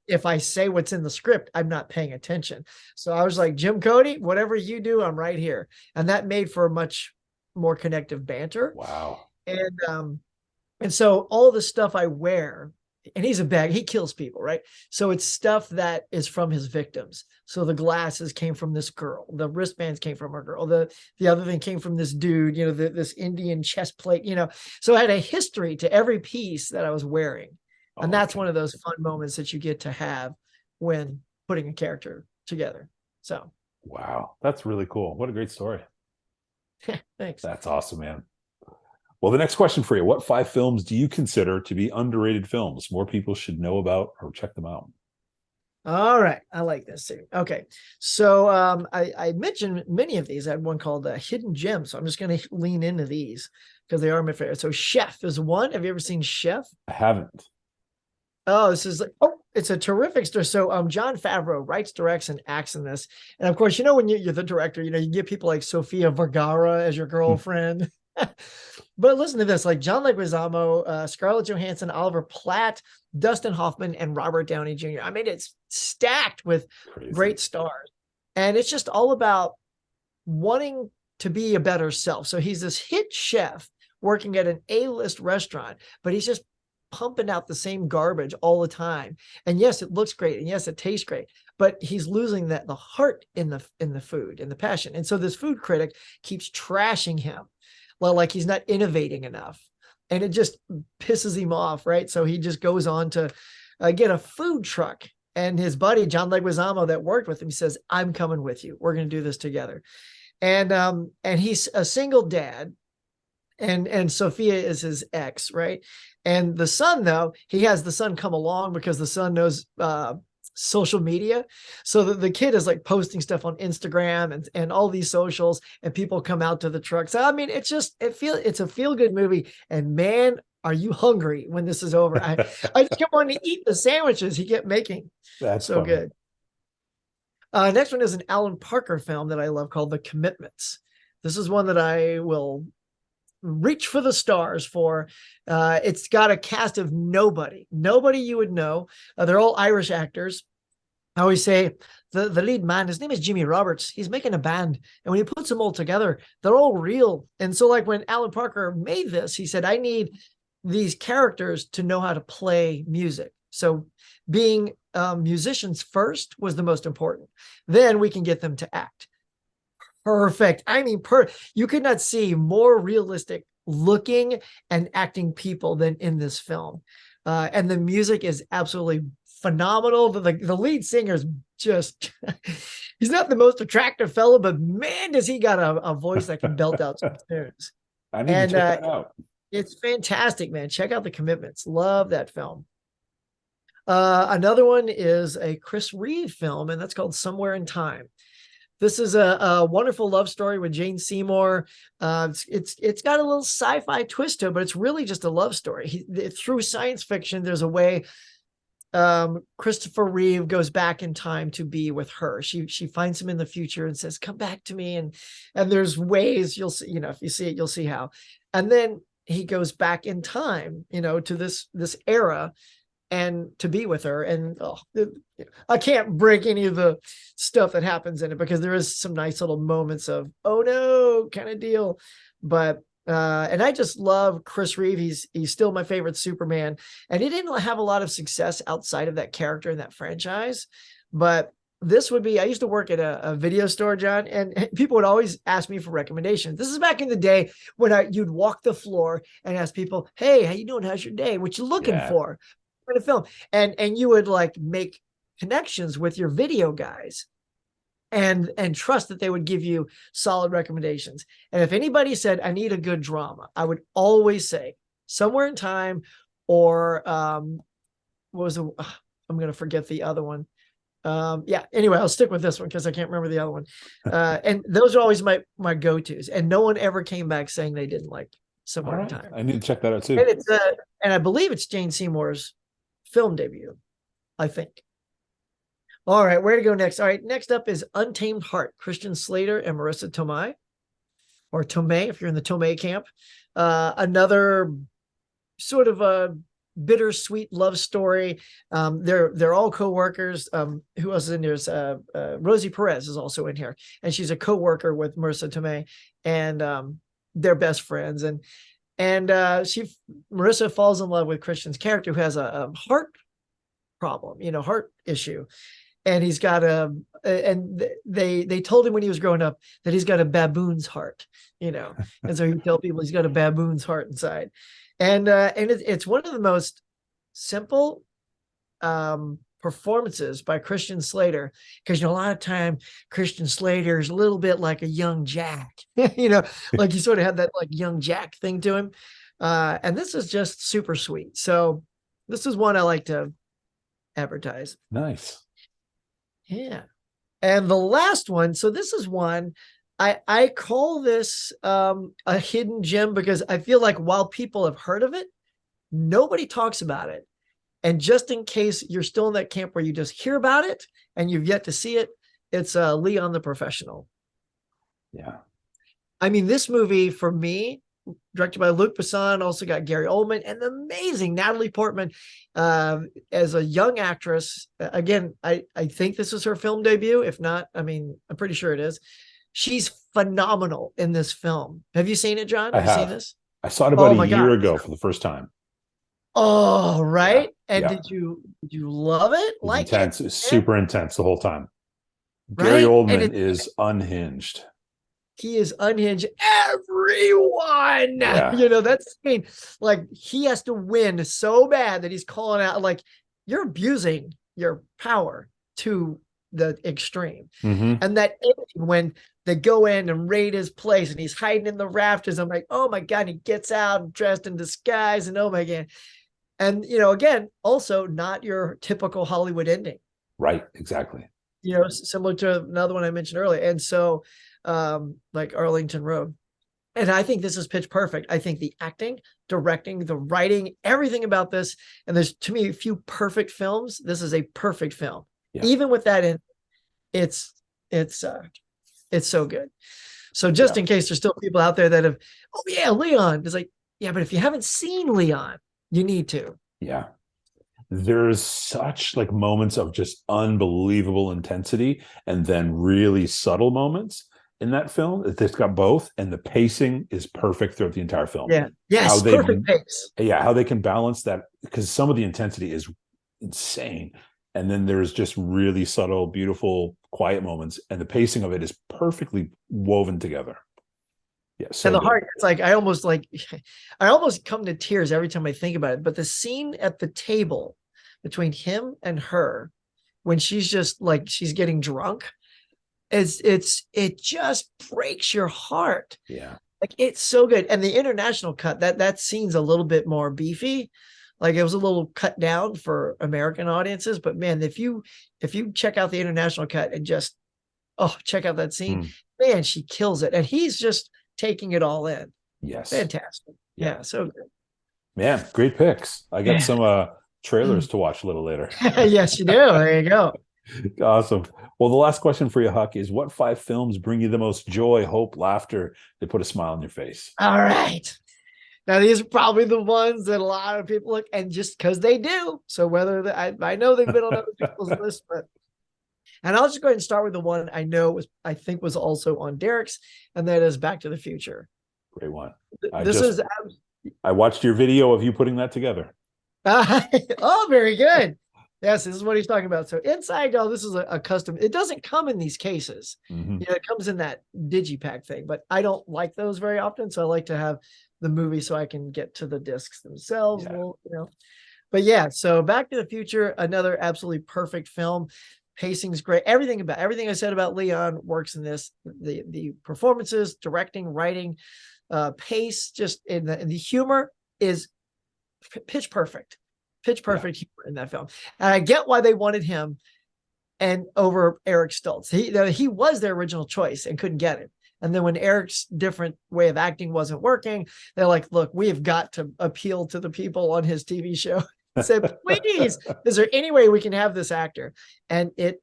A: if I say what's in the script, I'm not paying attention. So I was like, Jim Cody, whatever you do, I'm right here. And that made for a much more connective banter.
B: Wow.
A: And so all the stuff I wear, and he kills people, right? So it's stuff that is from his victims. So the glasses came from this girl, the wristbands came from a girl, the other thing came from this dude, this Indian chest plate, So I had a history to every piece that I was wearing. And that's
B: Okay.
A: one of those fun moments that you get to have when putting a character together. So
B: Wow. That's really cool. What a great story.
A: thanks.
B: That's awesome, man. Well, the next question for you: what 5 films do you consider to be underrated films? More people should know about or check them out.
A: All right. I like this too. Okay. So I mentioned many of these. I had one called Hidden Gems. So I'm just going to lean into these because they are my favorite. So Chef is one. Have you ever seen Chef?
B: I haven't.
A: Oh, this is it's a terrific story. So Jon Favreau writes, directs, and acts in this. And of course, when you're the director, you get people like Sofia Vergara as your girlfriend. But listen to this, like John Leguizamo, Scarlett Johansson, Oliver Platt, Dustin Hoffman, and Robert Downey Jr. I mean, it's stacked with
B: Crazy.
A: great stars. And it's just all about wanting to be a better self. So he's this hit chef working at an A-list restaurant, but he's just pumping out the same garbage all the time. And yes, it looks great. And yes, it tastes great, but he's losing the heart in the food and the passion. And so this food critic keeps trashing him. Well, like he's not innovating enough. And it just pisses him off, right? So he just goes on to get a food truck. And his buddy, John Leguizamo, that worked with him, says, I'm coming with you. We're going to do this together. And he's a single dad. And Sophia is his ex, right? And the son, though, he has the son come along because the son knows social media. So the kid is like posting stuff on Instagram and all these socials, and people come out to the truck. So I mean, it's a feel-good movie. And man, are you hungry when this is over? I just kept wanting to eat the sandwiches he kept making.
B: That's
A: so
B: funny.
A: good. Next one is an Alan Parker film that I love called The Commitments. This is one that I will reach for the stars for. It's got a cast of nobody you would know. They're all Irish actors. I always say the lead man, his name is Jimmy Roberts. He's making a band, and when he puts them all together, they're all real. And so like when Alan Parker made this, he said, I need these characters to know how to play music. So being musicians first was the most important. Then we can get them to act. Perfect. I mean, you could not see more realistic looking and acting people than in this film. And the music is absolutely phenomenal. The lead singer is just, he's not the most attractive fellow, but man, does he got a voice that can belt out some tunes.
B: I need to check that out.
A: It's fantastic, man. Check out The Commitments. Love that film. Another one is a Chris Reeve film, and that's called Somewhere in Time. This is a wonderful love story with Jane Seymour. It's got a little sci-fi twist to it, but it's really just a love story. Through science fiction, there's a way Christopher Reeve goes back in time to be with her. She finds him in the future and says, "Come back to me." And there's ways, you'll see, if you see it, you'll see how. And then he goes back in time, to this era, and to be with her. And I can't break any of the stuff that happens in it because there is some nice little moments of, oh no, kind of deal. But and I just love Chris Reeve. He's still my favorite Superman. And he didn't have a lot of success outside of that character in that franchise. But this would be, I used to work at a video store, John, and people would always ask me for recommendations. This is back in the day when you'd walk the floor and ask people, hey, how you doing? How's your day? What you looking for? A film, and you would like make connections with your video guys and trust that they would give you solid recommendations. And if anybody said, I need a good drama, I would always say Somewhere in Time, or I'm gonna forget the other one. Anyway, I'll stick with this one because I can't remember the other one. And those are always my go-tos, and no one ever came back saying they didn't like Somewhere in Time.
B: I need to check that out too.
A: And it's and I believe it's Jane Seymour's film debut, I think. All right, where to go next? All right, next up is Untamed Heart, Christian Slater and Marissa Tomei, or Tomei if you're in the Tomei camp. Another sort of a bittersweet love story. They're all co-workers. Who else is in there? Rosie Perez is also in here, and she's a co-worker with Marissa Tomei, and they're best friends. And Marissa falls in love with Christian's character, who has a heart problem, heart issue. And he's got they told him when he was growing up that he's got a baboon's heart, and so he would tell people he's got a baboon's heart inside. And it's one of the most simple performances by Christian Slater, because a lot of time Christian Slater is a little bit like a young Jack, like you sort of had that like young Jack thing to him, and this is just super sweet. So this is one I like to advertise.
B: Nice.
A: Yeah. And the last one, so this is one I call this a hidden gem, because I feel like while people have heard of it, nobody talks about it. And just in case you're still in that camp where you just hear about it and you've yet to see it, it's Leon the Professional.
B: Yeah. I
A: mean, this movie, for me, directed by Luc Besson, also got Gary Oldman and the amazing Natalie Portman as a young actress. Again, I think this is her film debut. If not, I'm pretty sure it is. She's phenomenal in this film. Have you seen it, John?
B: I
A: Have you seen
B: have.
A: this?
B: I saw it about
A: Oh
B: a
A: my God.
B: year ago for the first time.
A: Oh,
B: Yeah.
A: right. And
B: Yeah.
A: did you love it?
B: It was
A: Like it?
B: intense. It was
A: Yeah,
B: super intense the whole time. Gary
A: right. And
B: Oldman is unhinged.
A: he is unhinged everyone.
B: Yeah.
A: That's the thing. Like he has to win so bad that he's calling out, like, you're abusing your power to the extreme.
B: Hmm.
A: And that ending when they go in and raid his place and he's hiding in the rafters, I'm like, oh my God, he gets out dressed in disguise, and oh my God. And again, also not your typical Hollywood ending,
B: Right. Exactly.
A: similar to another one I mentioned earlier. And so like Arlington Road. And I think this is pitch perfect. I think the acting, directing, the writing, everything about this, and there's to me a few perfect films. This is a perfect film.
B: Yeah.
A: Even with that in, it's it's so good. So just
B: Yeah.
A: in case there's still people out there that have, oh yeah, Leon. It's like, yeah, but if you haven't seen Leon, you need to.
B: Yeah. There's such like moments of just unbelievable intensity and then really subtle moments in that film. It's got both, and the pacing is perfect throughout the entire film.
A: Yeah.
B: How
A: Yes.
B: they,
A: Perfect pace.
B: yeah, how they can balance that, because some of the intensity is insane, and then there's just really subtle, beautiful, quiet moments, and the pacing of it is perfectly woven together. Yeah, so
A: And the
B: good.
A: heart, it's like I almost come to tears every time I think about it. But the scene at the table between him and her, when she's just like she's getting drunk, it just breaks your heart.
B: Yeah,
A: Like it's so good. And the international cut, that scene's a little bit more beefy. Like it was a little cut down for American audiences. But man, if you check out the international cut and just check out that scene, man, she kills it. And he's just taking it all in.
B: yes,
A: Fantastic.
B: yeah,
A: Yeah, so good.
B: man, great picks. I got
A: Yeah.
B: some trailers to watch a little later.
A: Yes, you do. There you go.
B: Awesome. Well, the last question for you, Huck, is what 5 films bring you the most joy, hope, laughter? They put a smile on your face.
A: All right. Now, these are probably the ones that a lot of people look, and just because they do. So whether I know they've been on other people's list, and I'll just go ahead and start with the one I think was also on Derek's, and that is Back to the Future.
B: Great one.
A: I
B: I watched your video of you putting that together.
A: oh, very good. Yes, this is what he's talking about. So inside, this is a custom. It doesn't come in these cases.
B: Mm-hmm.
A: It comes in that digipack thing, but I don't like those very often. So I like to have the movie so I can get to the discs themselves.
B: Yeah.
A: Well, but yeah, so Back to the Future, another absolutely perfect film. Pacing's great. Everything I said about Leon works in this. The performances, directing, writing, pace, just in the humor is pitch perfect. Pitch perfect humor in that film. And I get why they wanted him and over Eric Stoltz. He was their original choice and couldn't get it. And then when Eric's different way of acting wasn't working, they're like, look, we have got to appeal to the people on his TV show. Said, please, is there any way we can have this actor? And it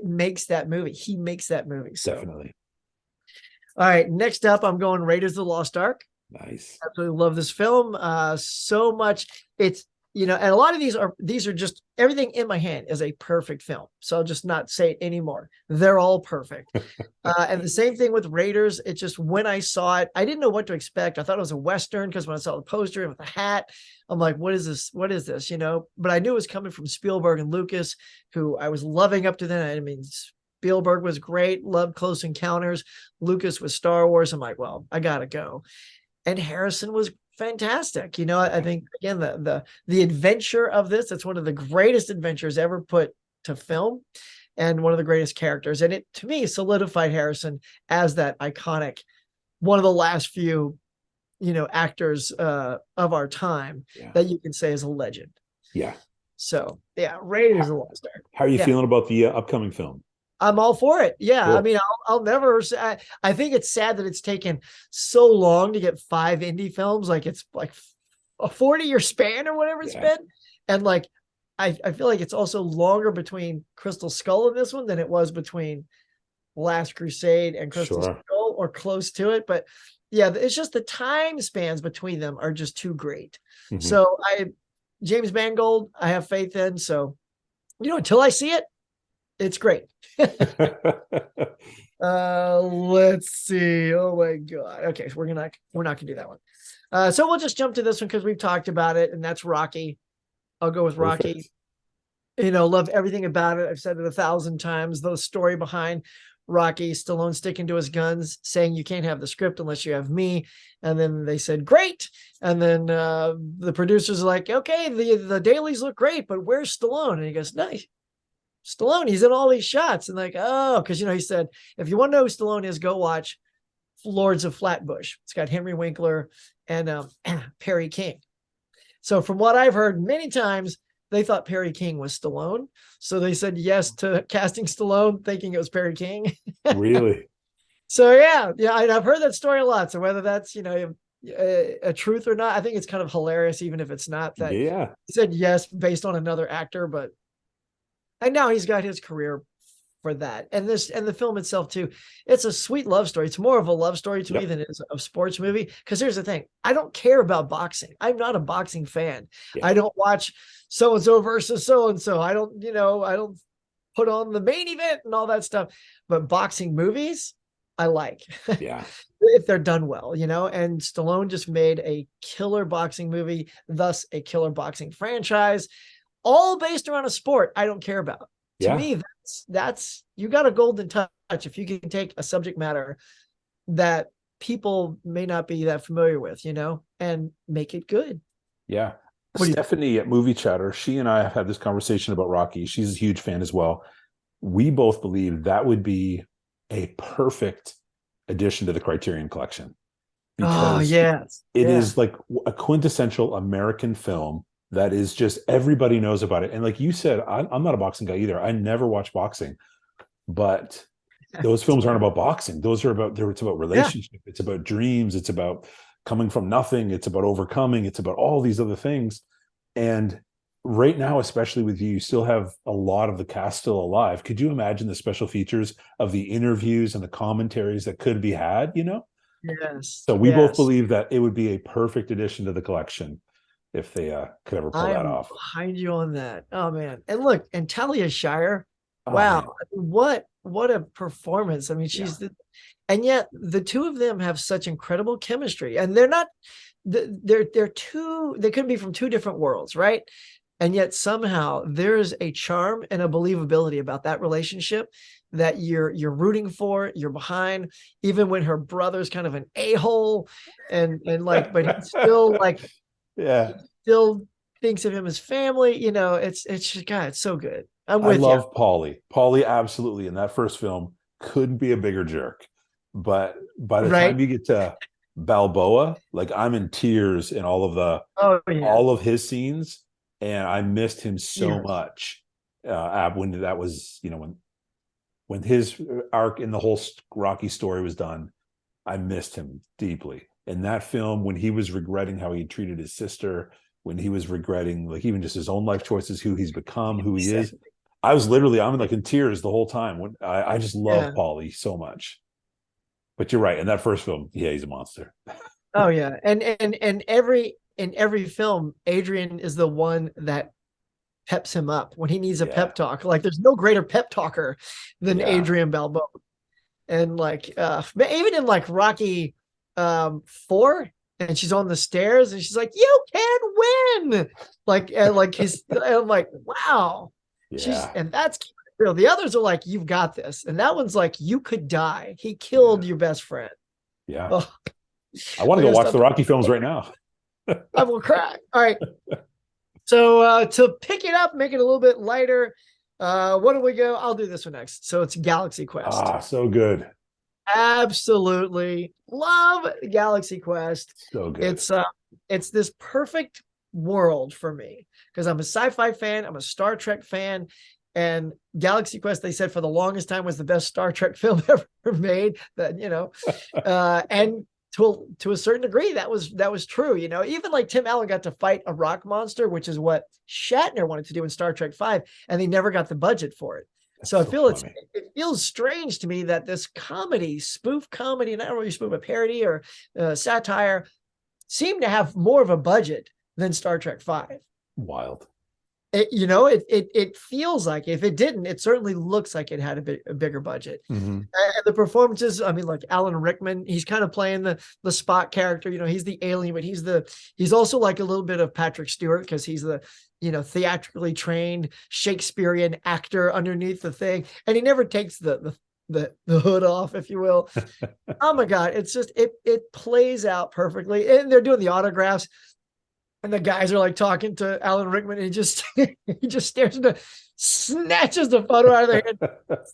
A: makes that movie. He makes that movie. So.
B: Definitely.
A: All right. Next up, I'm going Raiders of the Lost Ark.
B: Nice.
A: Absolutely love this film so much. It's, and a lot of these are just everything in my hand is a perfect film. So I'll just not say it anymore. They're all perfect. And the same thing with Raiders. It's just when I saw it, I didn't know what to expect. I thought it was a Western because when I saw the poster with the hat, I'm like, what is this? What is this? But I knew it was coming from Spielberg and Lucas, who I was loving up to then. I mean, Spielberg was great. Loved Close Encounters. Lucas was Star Wars. I'm like, well, I got to go. And Harrison was fantastic. I think again, the adventure of this, it's one of the greatest adventures ever put to film and one of the greatest characters. And it, to me, solidified Harrison as that iconic, one of the last few, actors of our time that you can say is a legend.
B: Yeah.
A: So yeah, Raiders of the Lost Ark.
B: How are you feeling about the upcoming film?
A: I'm all for it. Yeah. Cool. I mean, I'll never say, I think it's sad that it's taken so long to get 5 indie films. Like it's like a 40-year span or whatever it's been. And like, I feel like it's also longer between Crystal Skull and this one than it was between Last Crusade and Crystal Skull, or close to it. But yeah, it's just the time spans between them are just too great. Mm-hmm. So James Mangold, I have faith in. So, until I see it, It's great. Let's see. Oh my God. Okay, so we're not gonna do that one. So we'll just jump to this one because we've talked about it, and that's Rocky. I'll go with Rocky.
B: Perfect.
A: Love everything about it. I've said it 1,000 times. The story behind Rocky, Stallone sticking to his guns, saying you can't have the script unless you have me. And then they said, great. And then the producers are like, okay, the dailies look great, but where's Stallone? And he goes, no, Stallone, he's in all these shots. And like, oh, because, he said, if you want to know who Stallone is, go watch Lords of Flatbush. It's got Henry Winkler and Perry King. So from what I've heard many times, they thought Perry King was Stallone. So they said yes to casting Stallone, thinking it was Perry King.
B: Really?
A: So yeah, I've heard that story a lot. So whether that's, a truth or not, I think it's kind of hilarious, even if it's not, that
B: Yeah.
A: he said yes based on another actor, but and now he's got his career for that. And the film itself too, it's a sweet love story. It's more of a love story to me
B: Yep.
A: than it is a sports movie. Because here's the thing, I don't care about boxing. I'm not a boxing fan.
B: Yeah.
A: I don't watch so-and-so versus so-and-so. I don't put on the main event and all that stuff. But boxing movies, I like.
B: Yeah.
A: If they're done well, and Stallone just made a killer boxing movie, thus a killer boxing franchise, all based around a sport I don't care about. To
B: Yeah.
A: me, that's you got a golden touch if you can take a subject matter that people may not be that familiar with, and make it good.
B: Yeah.
A: What do you
B: Stephanie at Movie Chatter, she and I have had this conversation about Rocky. She's a huge fan as well. We both believe that would be a perfect addition to the Criterion Collection,
A: Oh,
B: because
A: yes.
B: it
A: Yeah.
B: is like a quintessential American film that is just, everybody knows about it. And like you said, I'm not a boxing guy either. I never watch boxing, but those films aren't about boxing. Those are it's about relationship. It's about dreams. It's about coming from nothing. It's about overcoming. It's about all these other things. And right now, especially with you still have a lot of the cast still alive. Could you imagine the special features of the interviews and the commentaries that could be had,
A: Yes.
B: So we both
A: Yes.
B: believe that it would be a perfect addition to the collection if they could ever pull
A: I
B: that
A: am
B: off.
A: behind you on that. Oh man. And look, and Talia Shire,
B: Oh
A: wow.
B: man.
A: What a performance. I mean,
B: Yeah.
A: and yet the two of them have such incredible chemistry, and they're not, they could be from two different worlds, right? And yet somehow there's a charm and a believability about that relationship that you're rooting for, you're behind, even when her brother's kind of an a-hole, and like, but he's still like,
B: Yeah.
A: still thinks of him as family. It's just, God, it's so good. I'm
B: I
A: with you.
B: love Paulie. Paulie absolutely in that first film couldn't be a bigger jerk. But by the
A: Right?
B: time you get to Balboa, like I'm in tears in
A: Oh yeah.
B: all of his scenes, and I missed him so
A: Yes.
B: much. When that was, when his arc in the whole Rocky story was done, I missed him deeply. In that film, when he was regretting how he treated his sister, when he was regretting like even just his own life choices, who he's become, who he is, I'm like in tears the whole time. When I just love
A: Yeah.
B: Paulie so much. But you're right. In that first film, yeah, he's a monster.
A: Oh yeah. And in every film, Adrian is the one that peps him up when he needs a
B: Yeah.
A: pep talk. Like there's no greater pep talker than
B: Yeah.
A: Adrian Balboa. And like even in like Rocky 4, and she's on the stairs and she's like, you can win. Like, and like and I'm like, wow.
B: Yeah.
A: And that's real. The others are like, you've got this. And that one's like, you could die. He
B: Yeah.
A: killed your best friend.
B: Yeah.
A: Oh,
B: I want to go watch the Rocky films right now.
A: I will cry. All right. So to pick it up, make it a little bit lighter, what do we go? I'll do this one next. So it's Galaxy Quest.
B: So good.
A: Absolutely love Galaxy Quest.
B: So good.
A: It's this perfect world for me because I'm a sci-fi fan, I'm a Star Trek fan, and Galaxy Quest, they said for the longest time, was the best Star Trek film ever made. That and to a certain degree, that was true. Even like Tim Allen got to fight a rock monster, which is what Shatner wanted to do in Star Trek 5, and they never got the budget for it.
B: That's
A: So I
B: so
A: feel
B: funny.
A: it feels strange to me that this spoof comedy, not really spoof, a parody or satire, seemed to have more of a budget than Star Trek 5.
B: Wild.
A: it feels like, if it didn't, it certainly looks like it had a bigger budget.
B: Mm-hmm.
A: And the performances, I mean, like Alan Rickman, he's kind of playing the Spock character. He's the alien, but he's also like a little bit of Patrick Stewart, because he's the theatrically trained Shakespearean actor underneath the thing, and he never takes the hood off, if you will. Oh my God, it's just it plays out perfectly, and they're doing the autographs. And the guys are like talking to Alan Rickman, and he just he just stares into, snatches the photo out of their hand,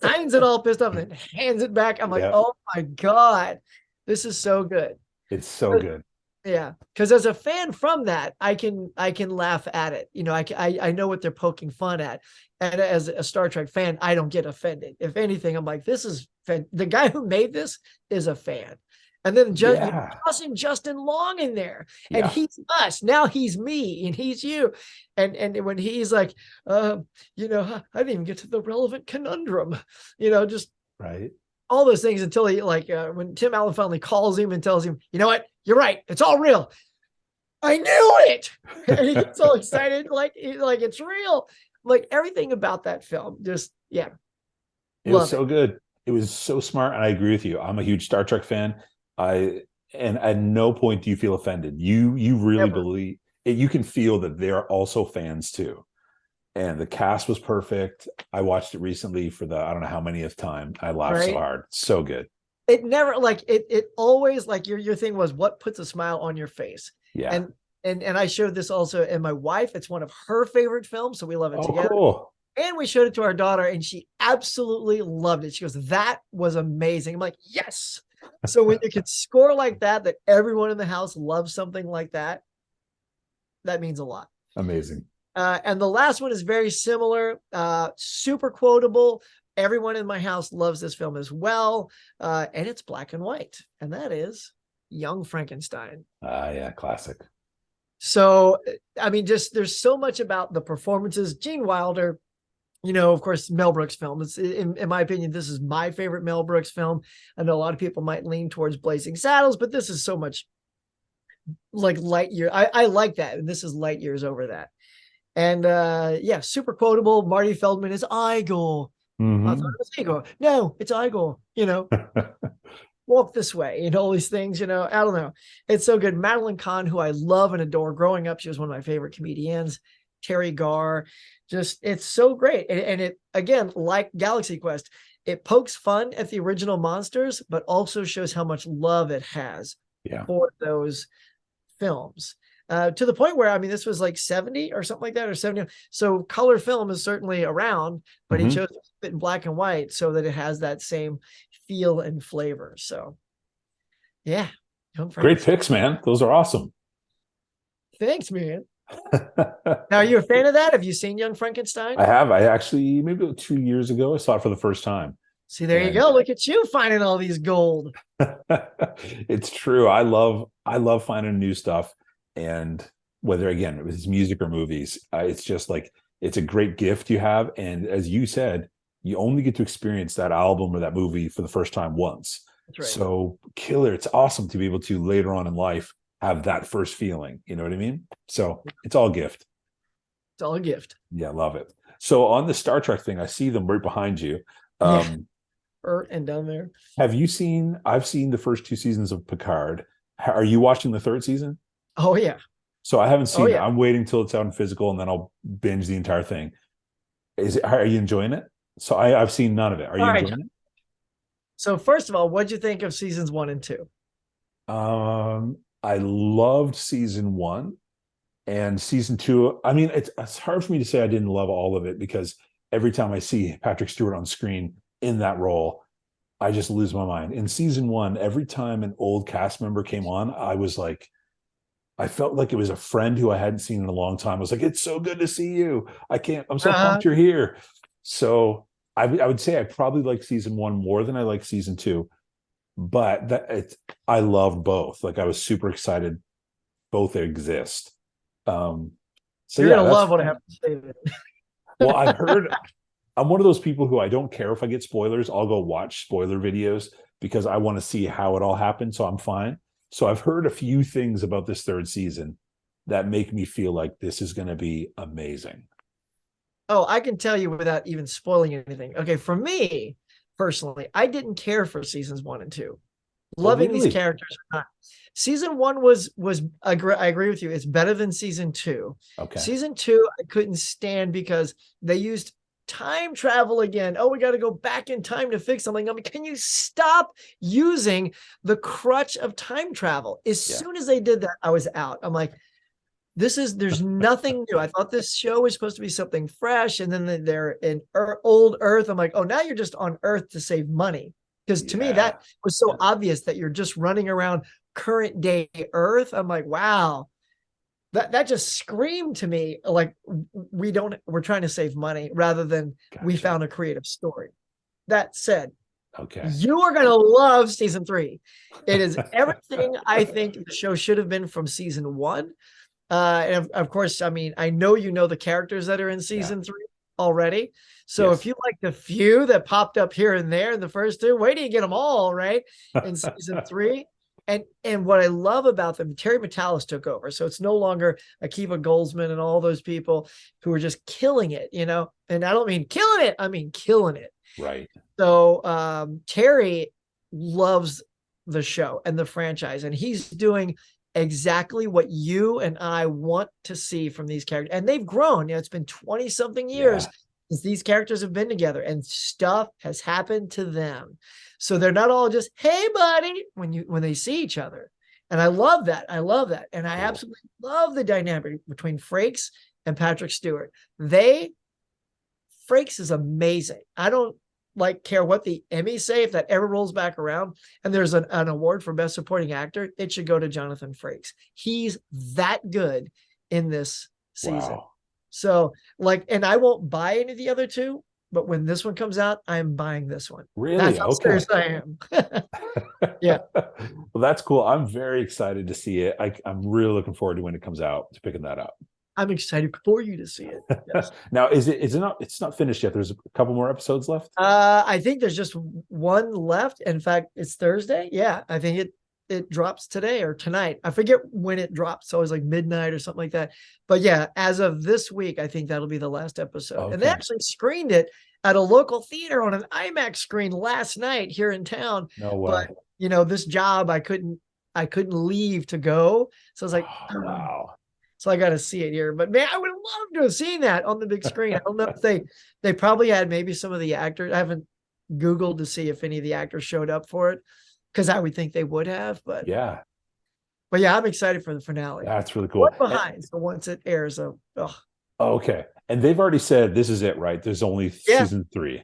A: signs it all pissed off, and then hands it back. I'm like,
B: Yeah,
A: oh my God, this is so good.
B: it's so good.
A: Yeah, because as a fan from that, I can laugh at it. I know what they're poking fun at, and as a Star Trek fan, I don't get offended. If anything, I'm like, this is the guy who made this is a fan. And then just tossing Justin Long in there, and he's us now. He's me, and he's you, and when he's like, I didn't even get to the relevant conundrum, just
B: Right.
A: all those things, until he when Tim Allen finally calls him and tells him, you know what, you're right, it's all real. I knew it, and he gets all excited, like it's real. Like everything about that film, just
B: it was so good. It was so smart, and I agree with you. I'm a huge Star Trek fan. And at no point do you feel offended. You really believe it. You can feel that they're also fans too. And the cast was perfect. I watched it recently for the I don't know how manyth time. I laughed so hard. So good.
A: It never it always, like, your thing was, what puts a smile on your face.
B: Yeah.
A: And I showed this also, and my wife, it's one of her favorite films, so we love it together.
B: Cool.
A: And we showed it to our daughter, and she absolutely loved it. She goes, that was amazing. I'm like, yes. So when you can score like that everyone in the house loves something like that means a lot.
B: Amazing.
A: And the last one is very similar, super quotable. Everyone in my house loves this film as well. And it's black and white, and that is Young Frankenstein.
B: Yeah, classic.
A: So, I mean, just there's so much about the performances. Gene Wilder, of course, Mel Brooks film. It's in my opinion, this is my favorite Mel Brooks film. I know a lot of people might lean towards Blazing Saddles, but this is so much like light year. I like that, and this is light years over that. And super quotable. Marty Feldman is Igor.
B: Mm-hmm.
A: I thought it was Igor. No, it's Igor. Walk this way, and all these things. I don't know. It's so good. Madeline Kahn, who I love and adore. Growing up, she was one of my favorite comedians. Terry Garr, just it's so great. And it, again, like Galaxy Quest, it pokes fun at the original monsters, but also shows how much love it has for those films. To the point where, I mean, this was like 70 or something like that, or 70. So color film is certainly around, but he chose to keep it in black and white so that it has that same feel and flavor. So yeah.
B: Great picks, man. Those are awesome.
A: Thanks, man. Now, are you a fan of that? Have you seen Young Frankenstein?
B: I have. I actually, maybe 2 years ago, I saw it for the first time.
A: See, there you go. Look at you finding all these gold.
B: It's true. I love finding new stuff. And whether, again, it was music or movies, it's just like, it's a great gift you have. And as you said, you only get to experience that album or that movie for the first time once. That's right. So killer. It's awesome to be able to later on in life have that first feeling. You know what I mean? So it's all a gift.
A: It's all a gift.
B: Yeah, love it. So on the Star Trek thing, I see them right behind you.
A: And down there.
B: I've seen the first 2 seasons of Picard. Are you watching the 3rd season?
A: Oh, yeah.
B: So I haven't seen it. I'm waiting till it's out in physical, and then I'll binge the entire thing. Are you enjoying it? So I've seen none of it. Are you enjoying it?
A: So first of all, what'd you think of seasons 1 and 2?
B: I loved season 1, and season 2. I mean, it's hard for me to say I didn't love all of it, because every time I see Patrick Stewart on screen in that role, I just lose my mind. In season 1, every time an old cast member came on, I felt like it was a friend who I hadn't seen in a long time. I was like, it's so good to see you. I'm so pumped you're here. So I would say I probably like season 1 more than I like season 2, but I loved both. Like, I was super excited both exist. So
A: you're gonna love what I have to say.
B: Well, I've heard, I'm one of those people who I don't care if I get spoilers. I'll go watch spoiler videos because I want to see how it all happened. So I'm fine. So I've heard a few things about this 3rd season that make me feel like this is going to be amazing.
A: Oh, I can tell you without even spoiling anything. Okay, for me personally, I didn't care for seasons 1 and 2.
B: Oh,
A: Loving these
B: really?
A: characters or not. Season 1 was I agree with you. It's better than season 2.
B: Okay.
A: Season 2 I couldn't stand because they used time travel again. Oh, we got to go back in time to fix something. I mean, can you stop using the crutch of time travel? As
B: Yeah.
A: soon as they did that, I was out. I'm like, there's nothing new. I thought this show was supposed to be something fresh, and then they're in old Earth. I'm like, oh, now you're just on Earth to save money. Because to me,
B: Yeah.
A: that was so obvious that you're just running around current day Earth. I'm like, wow, that just screamed to me like we're trying to save money rather than we
B: Gotcha.
A: found a creative story. That said,
B: Okay.
A: you are going to love season 3. It is everything I think the show should have been from season 1. And of course, I mean, I know you know the characters that are in
B: Yeah.
A: season 3 already. So if
B: Yes.
A: you like the few that popped up here and there in the first 2, wait till you get them all right in season 3. And what I love about them, Terry Matalas took over. So it's no longer Akiva Goldsman and all those people who are just killing it, you know. And I don't mean killing it, I mean killing it.
B: Right.
A: So Terry loves the show and the franchise, and he's doing exactly what you and I want to see from these characters. And they've grown. You know, it's been 20 something years
B: Yeah.
A: since these characters have been together, and stuff has happened to them. So they're not all just, hey, buddy, when they see each other. And I love that. I love that. And I
B: Cool.
A: absolutely love the dynamic between Frakes and Patrick Stewart. Frakes is amazing. I don't care what the Emmys say. If that ever rolls back around and there's an award for best supporting actor, it should go to Jonathan Frakes. He's that good in this season.
B: Wow.
A: So and I won't buy any of the other 2, but when this one comes out, I'm buying this one.
B: Really?
A: That's how
B: Okay.
A: serious I am. Yeah.
B: Well, that's cool. I'm very excited to see it. I'm really looking forward to when it comes out, to picking that up.
A: I'm excited for you to see it. Yes.
B: Now, is it not? It's not finished yet. There's a couple more episodes left.
A: I think there's just one left. In fact, it's Thursday. Yeah, I think it drops today or tonight. I forget when it drops. So it's like midnight or something like that. But yeah, as of this week, I think that'll be the last episode.
B: Okay.
A: And they actually screened it at a local theater on an IMAX screen last night here in town.
B: No way.
A: But you know, this job I couldn't leave to go. So I was like,
B: oh, wow.
A: So I got to see it here. But man, I would love to have seen that on the big screen. I don't know if they probably had maybe some of the actors. I haven't Googled to see if any of the actors showed up for it, because I would think they would have. But
B: yeah,
A: I'm excited for the finale.
B: that's really cool.
A: What's behind? So once it airs,
B: okay, and they've already said this is it, right? There's only season 3.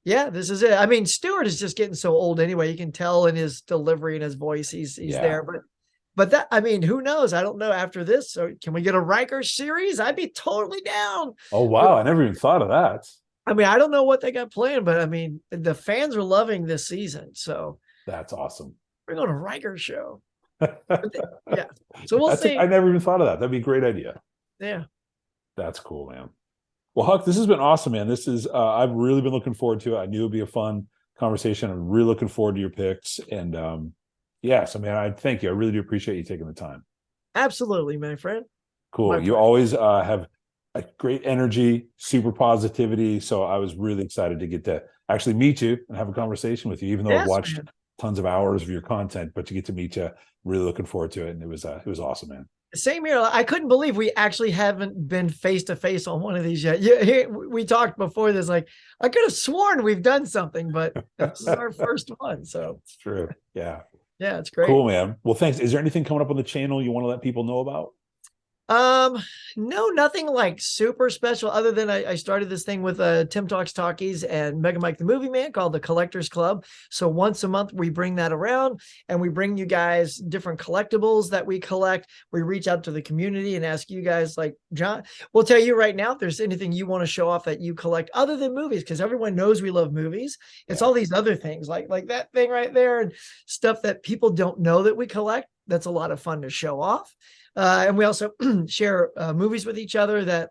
A: Yeah, this is it. I mean, Stewart is just getting so old anyway. You can tell in his delivery and his voice, he's there. But that, I mean, who knows? I don't know after this. So can we get a Riker series? I'd be totally down.
B: Oh, wow. I never even thought of that.
A: I mean, I don't know what they got planned, but I mean, the fans are loving this season. So
B: that's awesome.
A: Bring on a Riker show. Yeah. So we'll see.
B: I never even thought of that. That'd be a great idea.
A: Yeah.
B: That's cool, man. Well, Huck, this has been awesome, man. This is, I've really been looking forward to it. I knew it'd be a fun conversation. I'm really looking forward to your picks. And, yes, I mean, I thank you. I really do appreciate you taking the time.
A: Absolutely, my friend.
B: Cool. You always have a great energy, super positivity. So I was really excited to get to actually meet you and have a conversation with you, even though I've watched tons of hours of your content, but to get to meet you, really looking forward to it. And it was awesome, man. Same
A: here. I couldn't believe we actually haven't been face to face on one of these yet. Yeah, we talked before this. Like, I could have sworn we've done something, but this is our first one. So
B: it's true. Yeah.
A: Yeah, it's great.
B: Cool, man. Well, thanks. Is there anything coming up on the channel you want to let people know about?
A: No, nothing like super special other than I started this thing with Tim Talks Talkies and Mega Mike the Movie Man called the Collectors Club. So once a month we bring that around and we bring you guys different collectibles that we collect. We reach out to the community and ask you guys, like, John, we'll tell you right now if there's anything you want to show off that you collect other than movies, because everyone knows we love movies. It's all these other things like that thing right there and stuff that people don't know that we collect. That's a lot of fun to show off. And we also share movies with each other that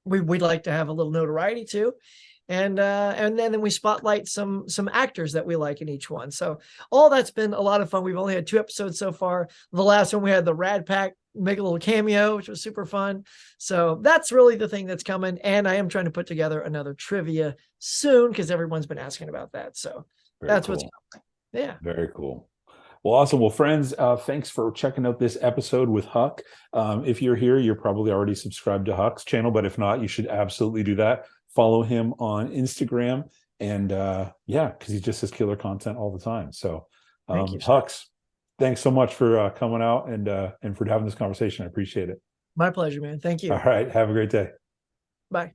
A: we'd like to have a little notoriety to. and then we spotlight some actors that we like in each one. So all that's been a lot of fun. We've only had 2 episodes so far. The last one we had the Rad Pack make a little cameo, which was super fun. So that's really the thing that's coming. And I am trying to put together another trivia soon because everyone's been asking about that. So that's what's coming. Yeah.
B: Very cool. Well, awesome. Well, friends, thanks for checking out this episode with Huck. If you're here, you're probably already subscribed to Huck's channel, but if not, you should absolutely do that. Follow him on Instagram, and yeah, because he just has killer content all the time. So,
A: Thank you.
B: Huck's, thanks so much for coming out and for having this conversation. I appreciate it.
A: My pleasure, man. Thank you.
B: All right. Have a great day.
A: Bye.